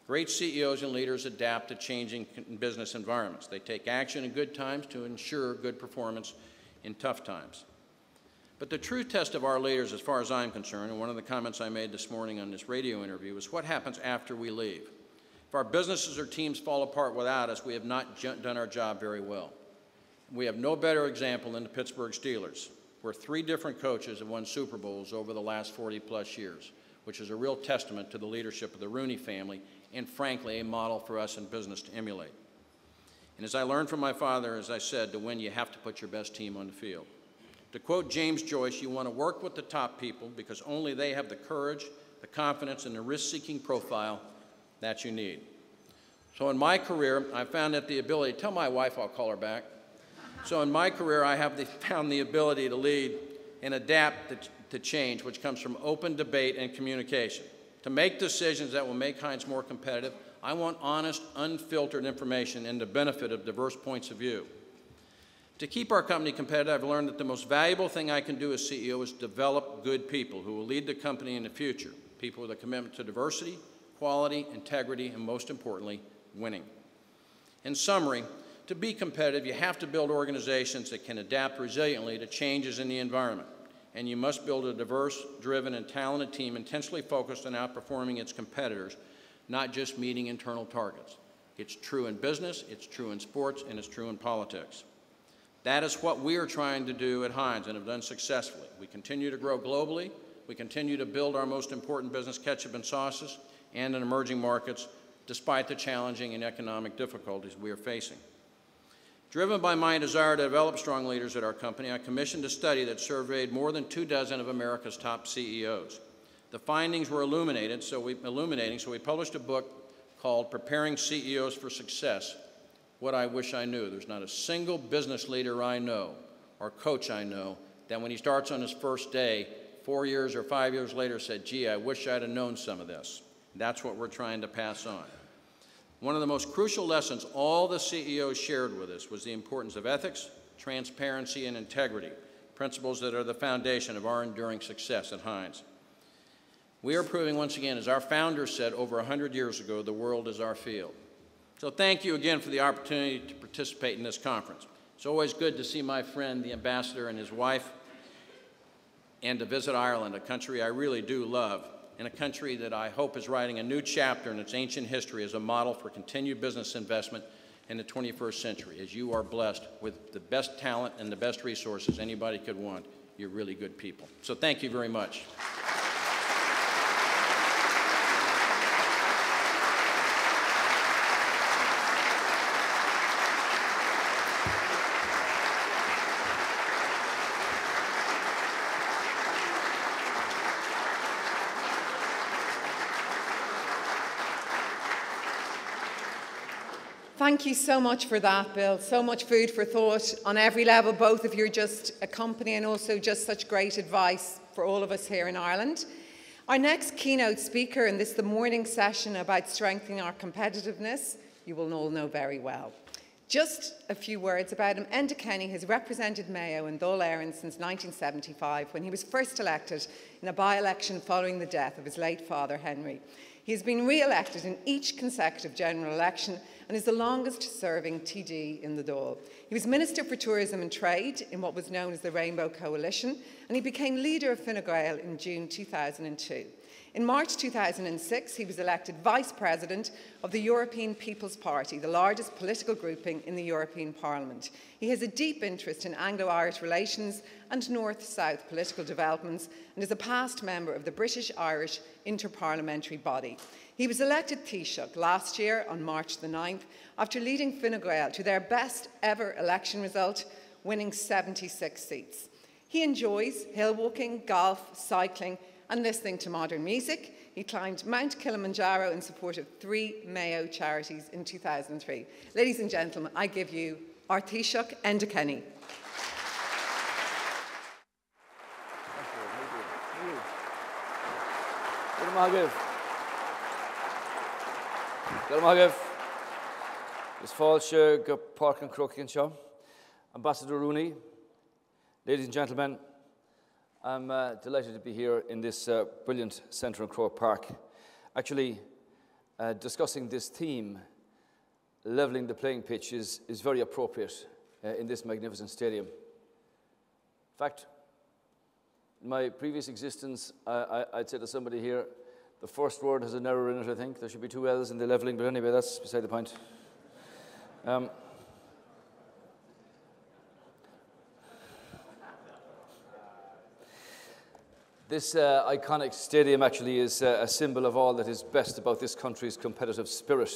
Great CEOs and leaders adapt to changing business environments. They take action in good times to ensure good performance in tough times. But the true test of our leaders, as far as I'm concerned, and one of the comments I made this morning on this radio interview, is what happens after we leave. If our businesses or teams fall apart without us, we have not done our job very well. We have no better example than the Pittsburgh Steelers, where 3 different coaches have won Super Bowls over the last 40-plus years, which is a real testament to the leadership of the Rooney family and, frankly, a model for us in business to emulate. And as I learned from my father, as I said, to win, you have to put your best team on the field. To quote James Joyce, you want to work with the top people because only they have the courage, the confidence, and the risk-seeking profile that you need. So in my career, I found that the ability, tell my wife I'll call her back. So in my career, I have found the ability to lead and adapt to change, which comes from open debate and communication. To make decisions that will make Heinz more competitive, I want honest, unfiltered information and the benefit of diverse points of view. To keep our company competitive, I've learned that the most valuable thing I can do as CEO is develop good people who will lead the company in the future, people with a commitment to diversity, quality, integrity, and most importantly, winning. In summary, to be competitive, you have to build organizations that can adapt resiliently to changes in the environment. And you must build a diverse, driven, and talented team intentionally focused on outperforming its competitors, not just meeting internal targets. It's true in business, it's true in sports, and it's true in politics. That is what we are trying to do at Heinz and have done successfully. We continue to grow globally. We continue to build our most important business, ketchup and sauces, and in emerging markets, despite the challenging and economic difficulties we are facing. Driven by my desire to develop strong leaders at our company, I commissioned a study that surveyed more than 24 of America's top CEOs. The findings were illuminating, so we published a book called Preparing CEOs for Success, What I Wish I Knew. There's not a single business leader I know or coach I know that when he starts on his first day, 4 years or 5 years later said, gee, I wish I'd have known some of this. That's what we're trying to pass on. One of the most crucial lessons all the CEOs shared with us was the importance of ethics, transparency, and integrity, principles that are the foundation of our enduring success at Heinz. We are proving once again, as our founders said over 100 years ago, the world is our field. So thank you again for the opportunity to participate in this conference. It's always good to see my friend, the ambassador, and his wife, and to visit Ireland, a country I really do love, and a country that I hope is writing a new chapter in its ancient history as a model for continued business investment in the 21st century, as you are blessed with the best talent and the best resources anybody could want. You're really good people. So thank you very much. Thank you so much for that, Bill. So much food for thought on every level. Both of you are just a company and also just such great advice for all of us here in Ireland. Our next keynote speaker in the morning session about strengthening our competitiveness, you will all know very well. Just a few words about him. Enda Kenny has represented Mayo in Dáil Éireann since 1975, when he was first elected in a by-election following the death of his late father, Henry. He has been re-elected in each consecutive general election and is the longest-serving TD in the Dáil. He was Minister for Tourism and Trade in what was known as the Rainbow Coalition, and he became leader of Fine Gael in June 2002. In March 2006, he was elected Vice President of the European People's Party, the largest political grouping in the European Parliament. He has a deep interest in Anglo-Irish relations and North-South political developments and is a past member of the British-Irish Interparliamentary Body. He was elected Taoiseach last year on March the 9th after leading Fine Gael to their best ever election result, winning 76 seats. He enjoys hill walking, golf, cycling and listening to modern music. He climbed Mount Kilimanjaro in support of 3 Mayo charities in 2003. Ladies and gentlemen, I give you our Taoiseach, Enda Kenny. This fáilte go Park and Croke Park. Ambassador Rooney, ladies and gentlemen, I'm delighted to be here in this brilliant centre in Croke Park, actually discussing this theme, levelling the playing pitch, is very appropriate in this magnificent stadium. In fact, in my previous existence, I'd say to somebody here, the first word has an error in it, I think. There should be 2 L's in the levelling, but anyway, that's beside the point. This iconic stadium actually is a symbol of all that is best about this country's competitive spirit.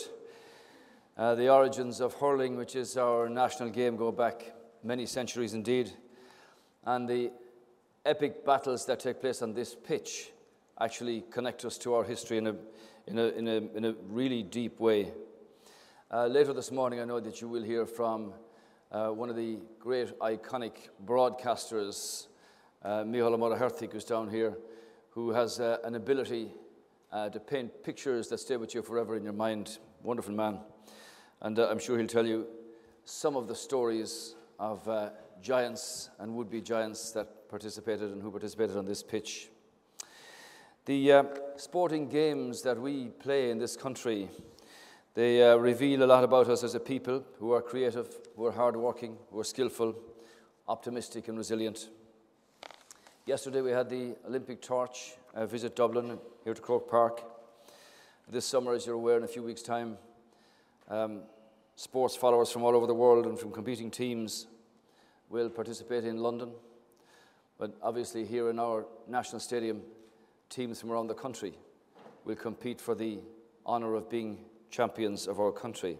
The origins of hurling, which is our national game, go back many centuries indeed. And the epic battles that take place on this pitch actually connect us to our history in a really deep way. Later this morning, I know that you will hear from one of the great iconic broadcasters, Micheál Moderator, who's down here, who has an ability to paint pictures that stay with you forever in your mind. Wonderful man. And I'm sure he'll tell you some of the stories of giants and would-be giants that participated and who participated on this pitch. The sporting games that we play in this country, they reveal a lot about us as a people who are creative, who are hardworking, who are skillful, optimistic and resilient. Yesterday we had the Olympic torch visit Dublin, here to Croke Park. This summer, as you're aware, in a few weeks' time, sports followers from all over the world and from competing teams will participate in London. But obviously here in our national stadium, teams from around the country will compete for the honour of being champions of our country.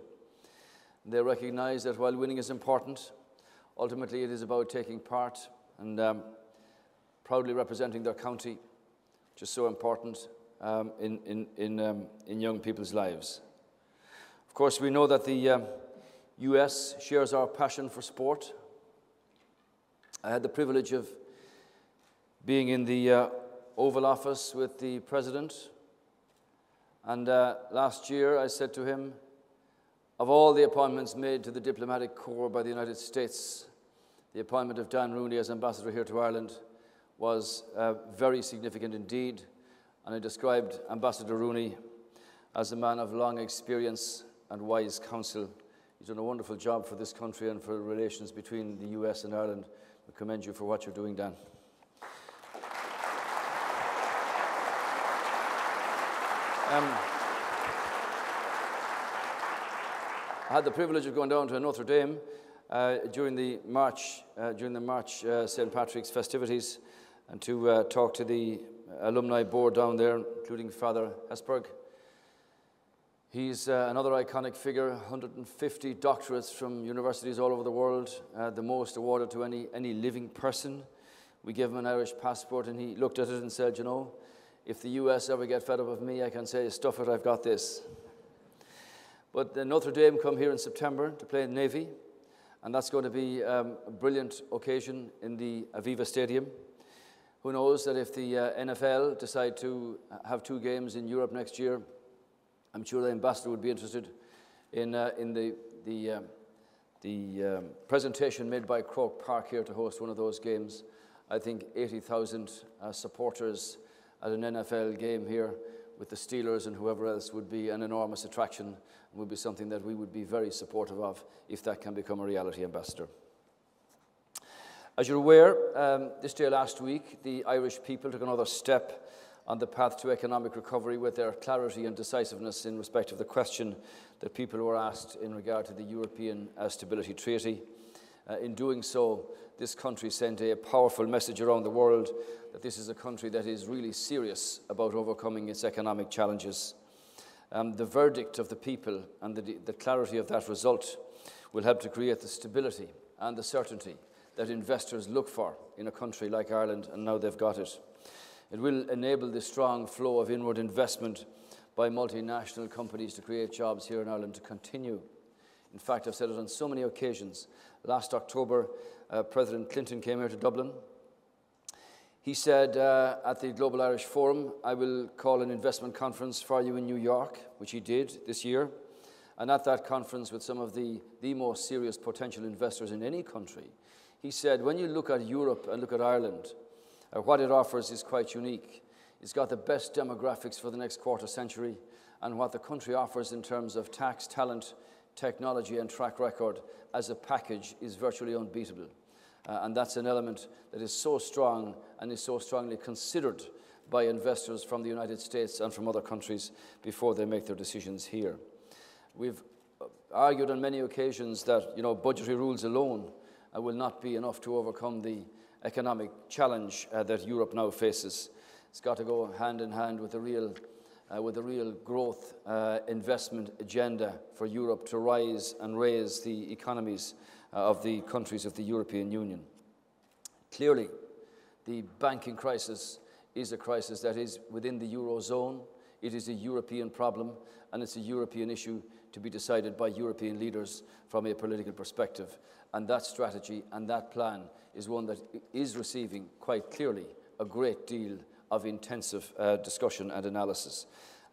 They recognise that while winning is important, ultimately it is about taking part and proudly representing their county, which is so important in young people's lives. Of course, we know that the US shares our passion for sport. I had the privilege of being in the Oval Office with the President, and last year I said to him, of all the appointments made to the diplomatic corps by the United States, the appointment of Dan Rooney as ambassador here to Ireland was very significant indeed, and I described Ambassador Rooney as a man of long experience and wise counsel. He's done a wonderful job for this country and for relations between the US and Ireland. I commend you for what you're doing, Dan. I had the privilege of going down to Notre Dame during the March St. Patrick's festivities and to talk to the alumni board down there, including Father Hesburgh. He's another iconic figure, 150 doctorates from universities all over the world, the most awarded to any living person. We gave him an Irish passport and he looked at it and said, you know, if the US ever get fed up of me, I can say, stuff it, I've got this. But Notre Dame come here in September to play in Navy, and that's going to be a brilliant occasion in the Aviva Stadium. Who knows that if the NFL decide to have 2 games in Europe next year, I'm sure the ambassador would be interested in the presentation made by Croke Park here to host one of those games. I think 80,000 supporters at an NFL game here with the Steelers and whoever else would be an enormous attraction and would be something that we would be very supportive of if that can become a reality, Ambassador. As you're aware, this day last week, the Irish people took another step on the path to economic recovery with their clarity and decisiveness in respect of the question that people were asked in regard to the European Stability Treaty. In doing so, this country sent a powerful message around the world that this is a country that is really serious about overcoming its economic challenges. The verdict of the people and the clarity of that result will help to create the stability and the certainty that investors look for in a country like Ireland, and now they've got it. It will enable the strong flow of inward investment by multinational companies to create jobs here in Ireland to continue. In fact, I've said it on so many occasions. Last October, President Clinton came here to Dublin. He said at the Global Irish Forum, I will call an investment conference for you in New York, which he did this year. And at that conference with some of the most serious potential investors in any country, he said, when you look at Europe and look at Ireland, what it offers is quite unique. It's got the best demographics for the next quarter century, and what the country offers in terms of tax, talent, technology and track record as a package is virtually unbeatable. And that's an element that is so strong and is so strongly considered by investors from the United States and from other countries before they make their decisions here. We've argued on many occasions that budgetary rules alone will not be enough to overcome the economic challenge that Europe now faces. It's got to go hand in hand with a real growth investment agenda for Europe to rise and raise the economies of the countries of the European Union. Clearly, the banking crisis is a crisis that is within the Eurozone. It is a European problem, and it's a European issue to be decided by European leaders from a political perspective. And that strategy and that plan is one that is receiving quite clearly a great deal of intensive discussion and analysis.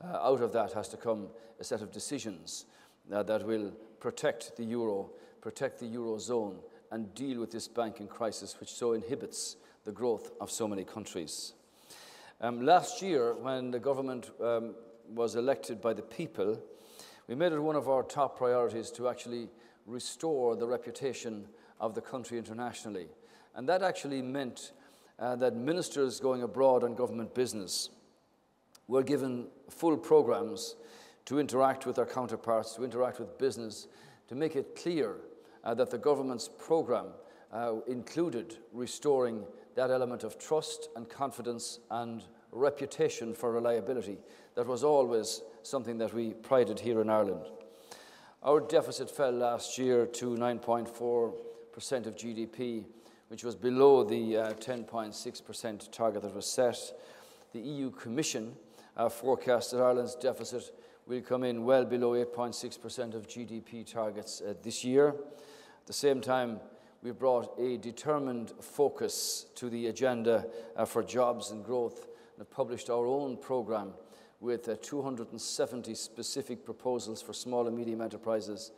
Out of that has to come a set of decisions that will protect the euro, protect the Eurozone, and deal with this banking crisis which so inhibits the growth of so many countries. Last year, when the government was elected by the people, we made it one of our top priorities to actually restore the reputation of the country internationally. And that actually meant that ministers going abroad on government business were given full programs to interact with their counterparts, to interact with business, to make it clear that the government's program included restoring that element of trust and confidence and reputation for reliability that was always something that we prided here in Ireland. Our deficit fell last year to 9.4% of GDP, which was below the 10.6% target that was set. The EU Commission forecast that Ireland's deficit will come in well below 8.6% of GDP targets this year. At the same time, we've brought a determined focus to the agenda for jobs and growth and have published our own programme with 270 specific proposals for small and medium enterprises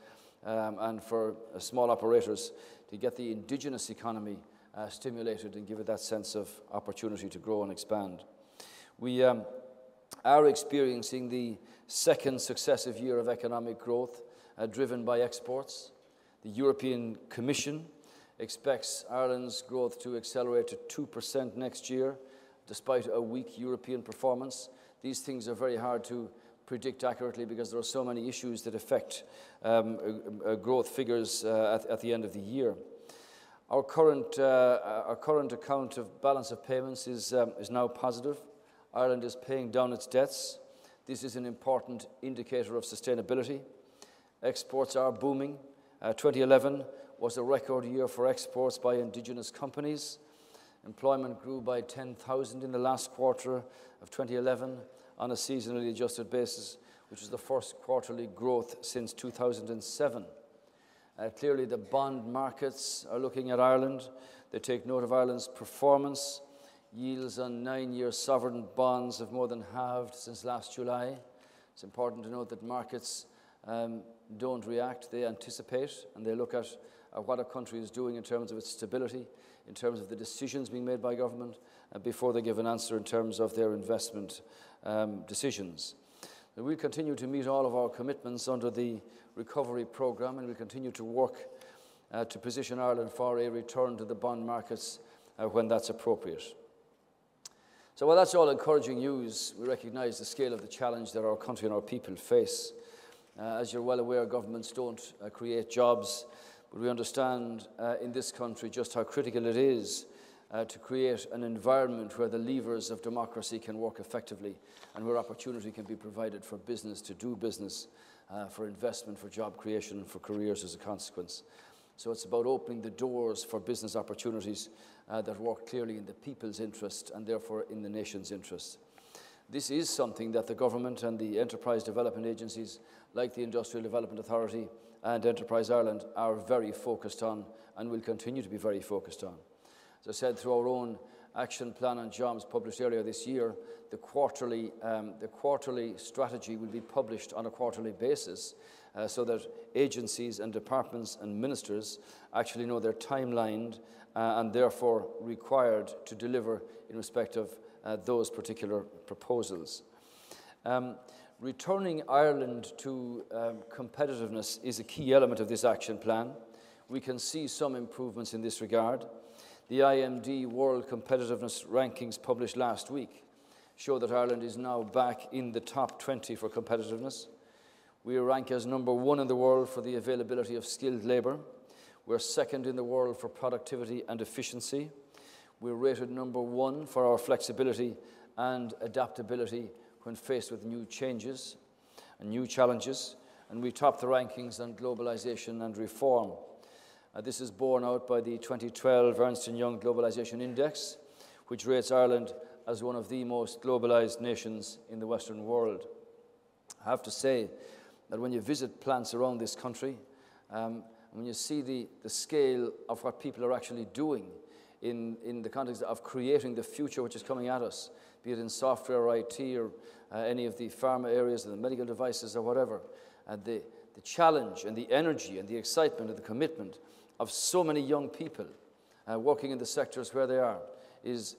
and for small operators to get the indigenous economy stimulated and give it that sense of opportunity to grow and expand. We are experiencing the second successive year of economic growth driven by exports. The European Commission expects Ireland's growth to accelerate to 2% next year, despite a weak European performance. These things are very hard to predict accurately because there are so many issues that affect growth figures at the end of the year. Our current account of balance of payments is now positive. Ireland is paying down its debts. This is an important indicator of sustainability. Exports are booming. 2011 was a record year for exports by indigenous companies. Employment grew by 10,000 in the last quarter of 2011 on a seasonally adjusted basis, which is the first quarterly growth since 2007. Clearly, the bond markets are looking at Ireland. They take note of Ireland's performance. Yields on 9-year sovereign bonds have more than halved since last July. It's important to note that markets don't react, they anticipate, and they look at what a country is doing in terms of its stability, in terms of the decisions being made by government, before they give an answer in terms of their investment decisions. And we'll continue to meet all of our commitments under the recovery programme, and we'll continue to work to position Ireland for a return to the bond markets when that's appropriate. So while that's all encouraging news, we recognise the scale of the challenge that our country and our people face. As you're well aware, governments don't create jobs, but we understand in this country just how critical it is to create an environment where the levers of democracy can work effectively and where opportunity can be provided for business to do business, for investment, for job creation, and for careers as a consequence. So it's about opening the doors for business opportunities that work clearly in the people's interest and therefore in the nation's interest. This is something that the government and the enterprise development agencies like the Industrial Development Authority and Enterprise Ireland are very focused on and will continue to be very focused on. As I said, through our own action plan on jobs published earlier this year, the quarterly strategy will be published on a quarterly basis so that agencies and departments and ministers actually know they're timelined and therefore required to deliver in respect of those particular proposals. Returning Ireland to competitiveness is a key element of this action plan. We can see some improvements in this regard. The IMD World Competitiveness Rankings published last week show that Ireland is now back in the top 20 for competitiveness. We rank as number 1 in the world for the availability of skilled labour. We're second in the world for productivity and efficiency. We're rated number 1 for our flexibility and adaptability when faced with new changes and new challenges. And we top the rankings on globalisation and reform. This is borne out by the 2012 Ernst & Young Globalisation Index, which rates Ireland as one of the most globalised nations in the Western world. I have to say that when you visit plants around this country, when you see the scale of what people are actually doing in the context of creating the future which is coming at us, be it in software or IT or any of the pharma areas or the medical devices or whatever, the challenge and the energy and the excitement and the commitment of so many young people working in the sectors where they are is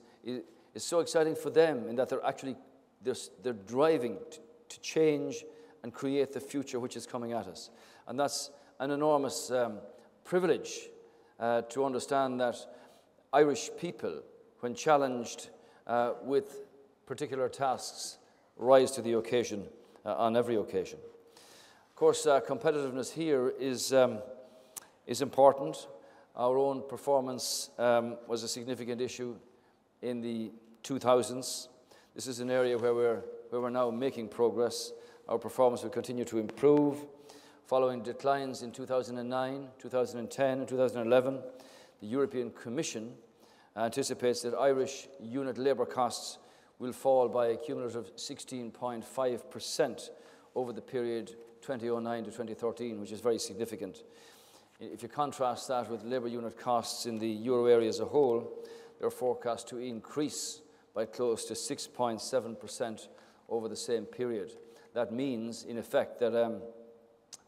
so exciting for them in that they're driving to change and create the future which is coming at us. And that's an enormous privilege to understand that Irish people, when challenged with particular tasks, rise to the occasion on every occasion. Of course, competitiveness here is important. Our own performance was a significant issue in the 2000s. This is an area where we're now making progress. Our performance will continue to improve. Following declines in 2009, 2010, and 2011, the European Commission anticipates that Irish unit labour costs will fall by a cumulative 16.5% over the period 2009 to 2013, which is very significant. If you contrast that with labour unit costs in the euro area as a whole, they're forecast to increase by close to 6.7% over the same period. That means, in effect, that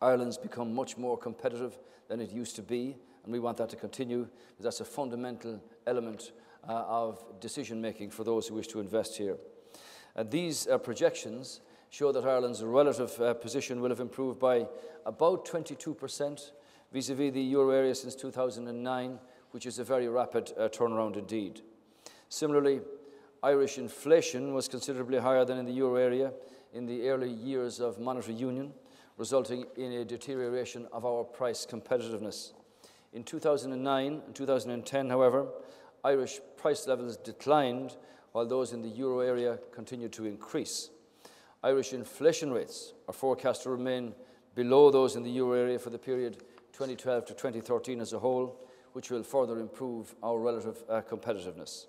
Ireland's become much more competitive than it used to be, and we want that to continue, because that's a fundamental element of decision-making for those who wish to invest here. These projections show that Ireland's relative position will have improved by about 22% vis-à-vis the euro area since 2009, which is a very rapid turnaround indeed. Similarly, Irish inflation was considerably higher than in the euro area in the early years of monetary union, resulting in a deterioration of our price competitiveness. In 2009 and 2010, however, Irish price levels declined while those in the euro area continued to increase. Irish inflation rates are forecast to remain below those in the euro area for the period 2012 to 2013 as a whole, which will further improve our relative competitiveness.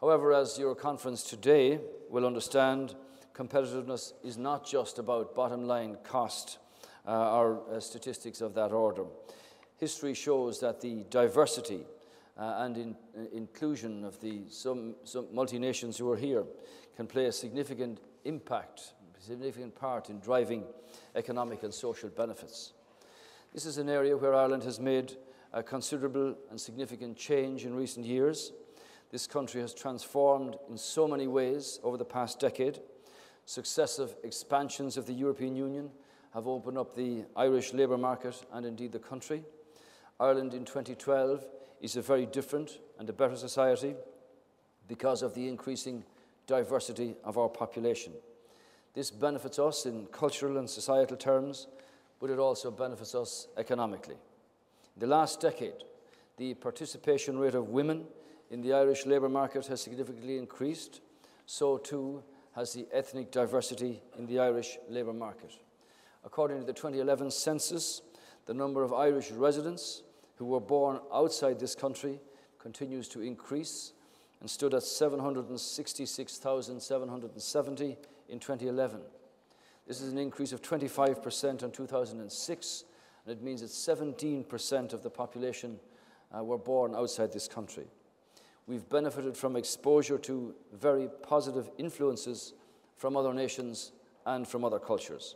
However, as your conference today will understand, competitiveness is not just about bottom-line cost or statistics of that order. History shows that the diversity and inclusion of some multinations who are here can play a significant impact, a significant part in driving economic and social benefits. This is an area where Ireland has made a considerable and significant change in recent years. This country has transformed in so many ways over the past decade. Successive expansions of the European Union have opened up the Irish labour market and indeed the country. Ireland in 2012 is a very different and a better society because of the increasing diversity of our population. This benefits us in cultural and societal terms, but it also benefits us economically. In the last decade, the participation rate of women in the Irish labour market has significantly increased. So too has the ethnic diversity in the Irish labour market. According to the 2011 census, the number of Irish residents who were born outside this country continues to increase and stood at 766,770 in 2011. This is an increase of 25% on 2006, and it means that 17% of the population were born outside this country. We've benefited from exposure to very positive influences from other nations and from other cultures.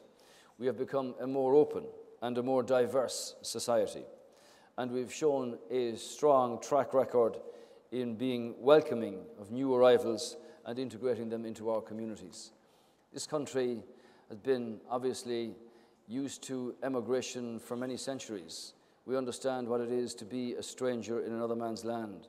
We have become a more open and a more diverse society, and we've shown a strong track record in being welcoming of new arrivals and integrating them into our communities. This country has been obviously used to emigration for many centuries. We understand what it is to be a stranger in another man's land.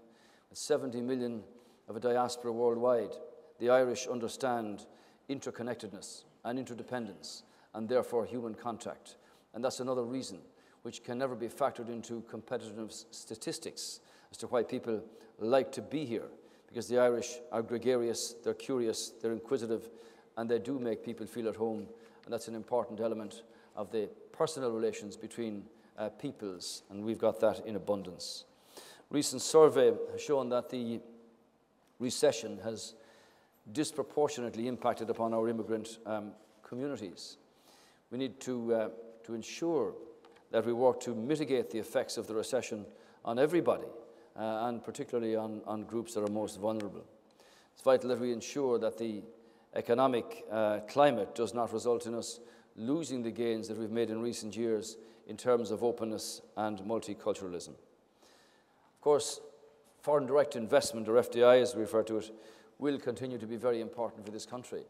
With 70 million of a diaspora worldwide, the Irish understand interconnectedness and interdependence, and therefore human contact. And that's another reason which can never be factored into competitiveness statistics as to why people like to be here, because the Irish are gregarious, they're curious, they're inquisitive, and they do make people feel at home, and that's an important element of the personal relations between peoples, and we've got that in abundance. Recent survey has shown that the recession has disproportionately impacted upon our immigrant communities. We need to ensure that we work to mitigate the effects of the recession on everybody, and particularly on groups that are most vulnerable. It's vital that we ensure that the economic climate does not result in us losing the gains that we've made in recent years in terms of openness and multiculturalism. Of course, foreign direct investment, or FDI as we refer to it, will continue to be very important for this country.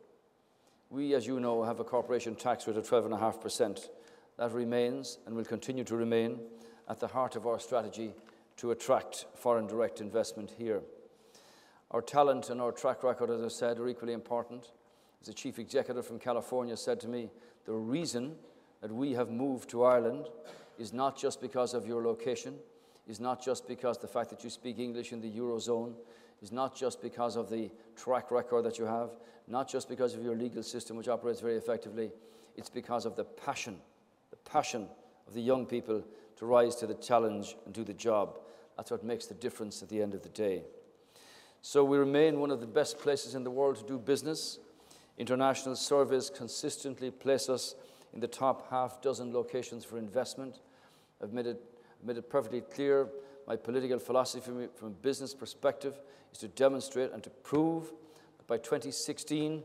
We, as you know, have a corporation tax rate of 12.5%. That remains and will continue to remain at the heart of our strategy to attract foreign direct investment here. Our talent and our track record, as I said, are equally important. As the chief executive from California said to me, the reason that we have moved to Ireland is not just because of your location, is not just because the fact that you speak English in the Eurozone, is not just because of the track record that you have, not just because of your legal system, which operates very effectively. It's because of the passion of the young people to rise to the challenge and do the job. That's what makes the difference at the end of the day. So we remain one of the best places in the world to do business. International surveys consistently place us in the top half-dozen locations for investment. I've made it perfectly clear my political philosophy from a business perspective is to demonstrate and to prove that by 2016,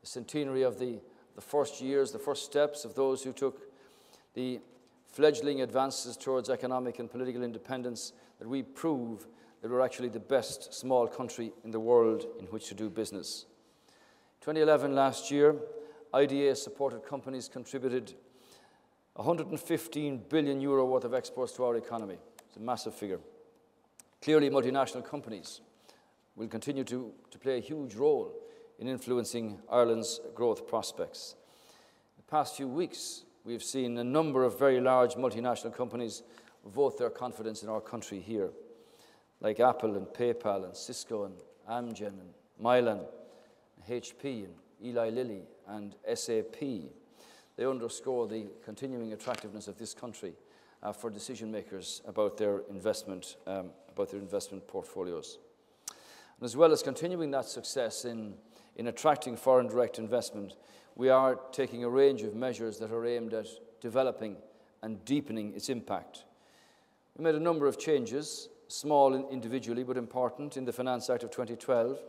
the centenary of the first years, the first steps of those who took the fledgling advances towards economic and political independence, that we prove that we're actually the best small country in the world in which to do business. 2011, last year, IDA-supported companies contributed €115 billion worth of exports to our economy. It's a massive figure. Clearly, multinational companies will continue to play a huge role in influencing Ireland's growth prospects. In the past few weeks, we've seen a number of very large multinational companies vote their confidence in our country here, like Apple and PayPal and Cisco and Amgen and Mylan, and HP and Eli Lilly and SAP. They underscore the continuing attractiveness of this country for decision makers about their investment portfolios. And as well as continuing that success in attracting foreign direct investment, we are taking a range of measures that are aimed at developing and deepening its impact. We made a number of changes, small individually but important, in the Finance Act of 2012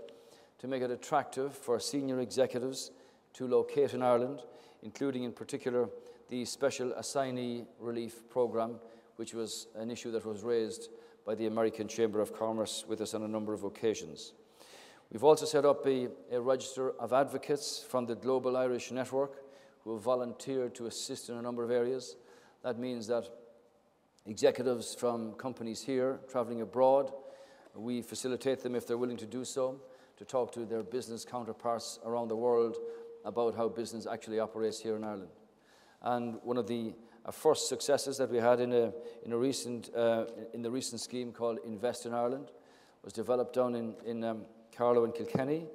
to make it attractive for senior executives to locate in Ireland, including in particular the Special Assignee Relief Programme, which was an issue that was raised by the American Chamber of Commerce with us on a number of occasions. We've also set up a register of advocates from the Global Irish Network who have volunteered to assist in a number of areas. That means that executives from companies here traveling abroad, we facilitate them if they're willing to do so, to talk to their business counterparts around the world about how business actually operates here in Ireland. And one of the first successes that we had in the recent scheme called Invest in Ireland was developed down in Carlow and Kilkenny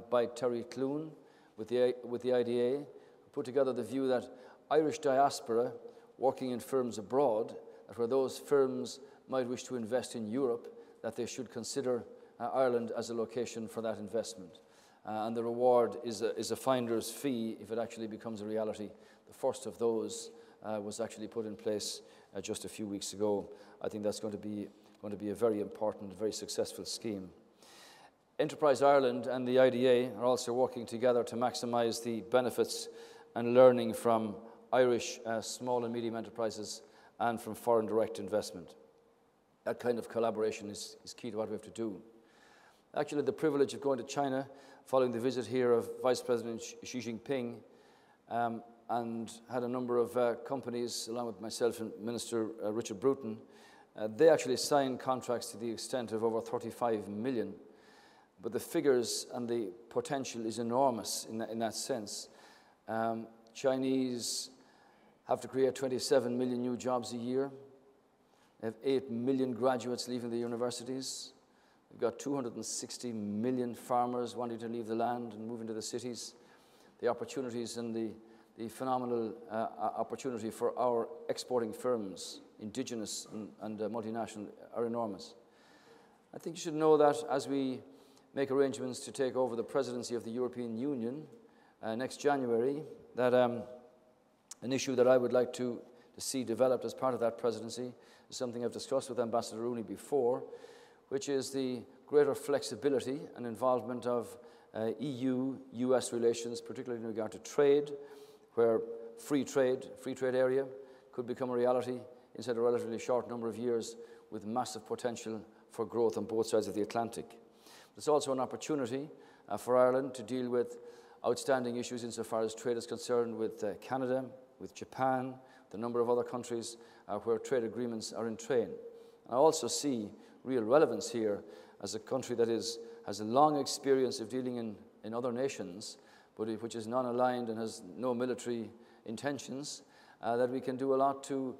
by Terry Clune with the IDA, who put together the view that Irish diaspora working in firms abroad, that where those firms might wish to invest in Europe, that they should consider Ireland as a location for that investment. And the reward is a finder's fee if it actually becomes a reality. The first of those was actually put in place just a few weeks ago. I think that's going to be a very important, very successful scheme. Enterprise Ireland and the IDA are also working together to maximise the benefits and learning from Irish small and medium enterprises and from foreign direct investment. That kind of collaboration is key to what we have to do. Actually, the privilege of going to China following the visit here of Vice President Xi Jinping and had a number of companies, along with myself and Minister Richard Bruton, they actually signed contracts to the extent of over 35 million. But the figures and the potential is enormous in that sense. Chinese have to create 27 million new jobs a year. They have 8 million graduates leaving the universities. We've got 260 million farmers wanting to leave the land and move into the cities. The opportunities and the phenomenal opportunity for our exporting firms, indigenous and multinational, are enormous. I think you should know that as we make arrangements to take over the presidency of the European Union next January, that an issue that I would like to see developed as part of that presidency is something I've discussed with Ambassador Rooney before, which is the greater flexibility and involvement of EU-US relations, particularly in regard to trade, where free trade area could become a reality inside a relatively short number of years with massive potential for growth on both sides of the Atlantic. It's also an opportunity for Ireland to deal with outstanding issues insofar as trade is concerned with Canada, with Japan, with a number of other countries where trade agreements are in train. I also see real relevance here as a country that has a long experience of dealing in other nations, but which is non-aligned and has no military intentions, that we can do a lot to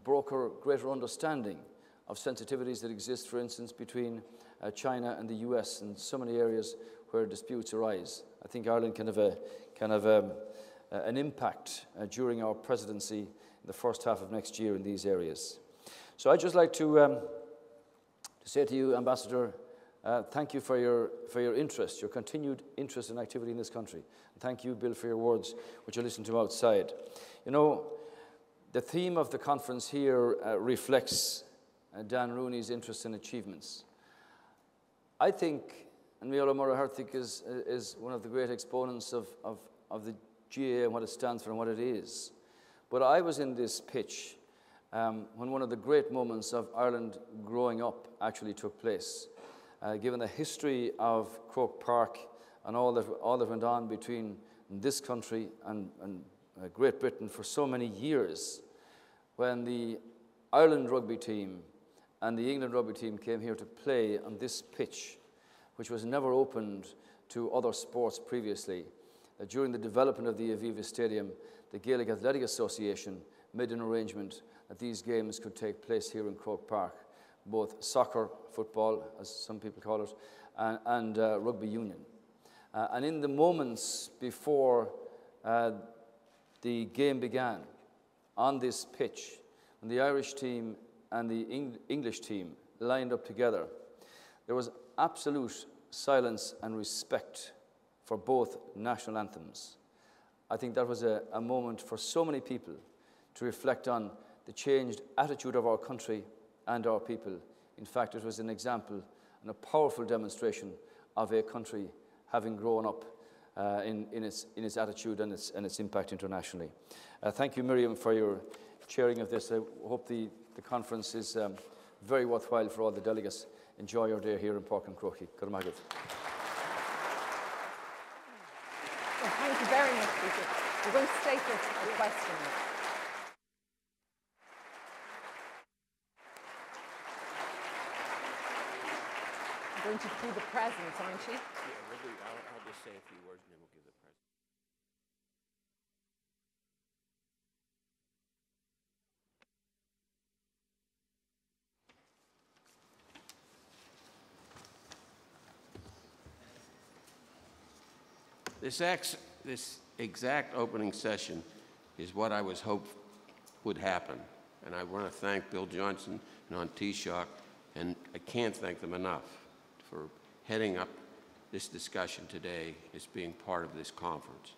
broker greater understanding of sensitivities that exist, for instance, between China and the US in so many areas where disputes arise. I think Ireland can have an impact during our presidency in the first half of next year in these areas. So I'd just like to say to you, Ambassador, thank you for your interest, your continued interest and activity in this country. And thank you, Bill, for your words, which I listened to outside. You know, the theme of the conference here reflects Dan Rooney's interests and achievements. I think, and Miolo Murray-Herthig is one of the great exponents of the GAA and what it stands for and what it is. But I was in this pitch when one of the great moments of Ireland growing up actually took place. Given the history of Croke Park and all that went on between this country and Great Britain for so many years, when the Ireland rugby team and the England rugby team came here to play on this pitch, which was never opened to other sports previously. During the development of the Aviva Stadium, the Gaelic Athletic Association made an arrangement that these games could take place here in Croke Park, both soccer, football, as some people call it, and rugby union. And in the moments before the game began, on this pitch, when the Irish team and the English team lined up together, there was absolute silence and respect for both national anthems. I think that was a moment for so many people to reflect on the changed attitude of our country and our people. In fact, it was an example and a powerful demonstration of a country having grown up in its attitude and its impact internationally. Thank you, Miriam, for your chairing of this. I hope the conference is very worthwhile for all the delegates. Enjoy your day here in Park and Croke. Good morning. Thank you very much, Peter. We're going to stay for a question. going to do the presents, aren't she? Yeah, I'll just say a few words and then we'll give the present. This exact opening session is what I was hoped would happen. And I want to thank Bill Johnson and on Taoiseach, and I can't thank them enough for heading up this discussion today as being part of this conference.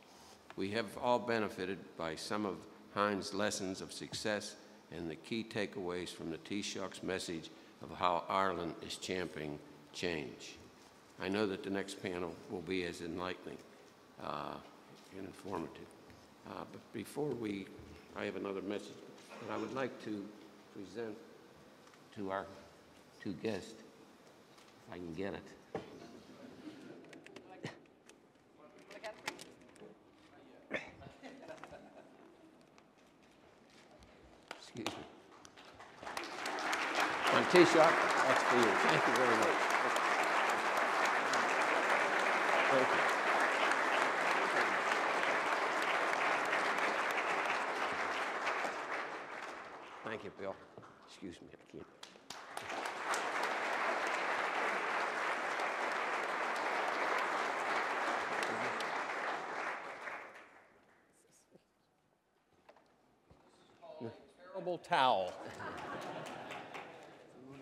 We have all benefited by some of Hein's lessons of success and the key takeaways from the Taoiseach's message of how Ireland is championing change. I know that the next panel will be as enlightening and informative. But before I have another message that I would like to present to our two guests, if I can get it. Excuse me. On Taoiseach, that's for you. Thank you very much. Thank you. Thank you, Bill. Excuse me, I can't. Terrible towel.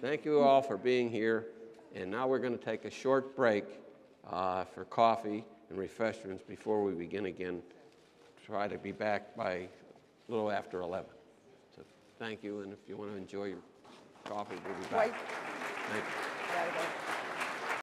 Thank you all for being here. And now we're going to take a short break for coffee and refreshments before we begin again. Try to be back by a little after 11. So thank you, and if you want to enjoy your coffee, we'll be back. Right. Thank you. Right.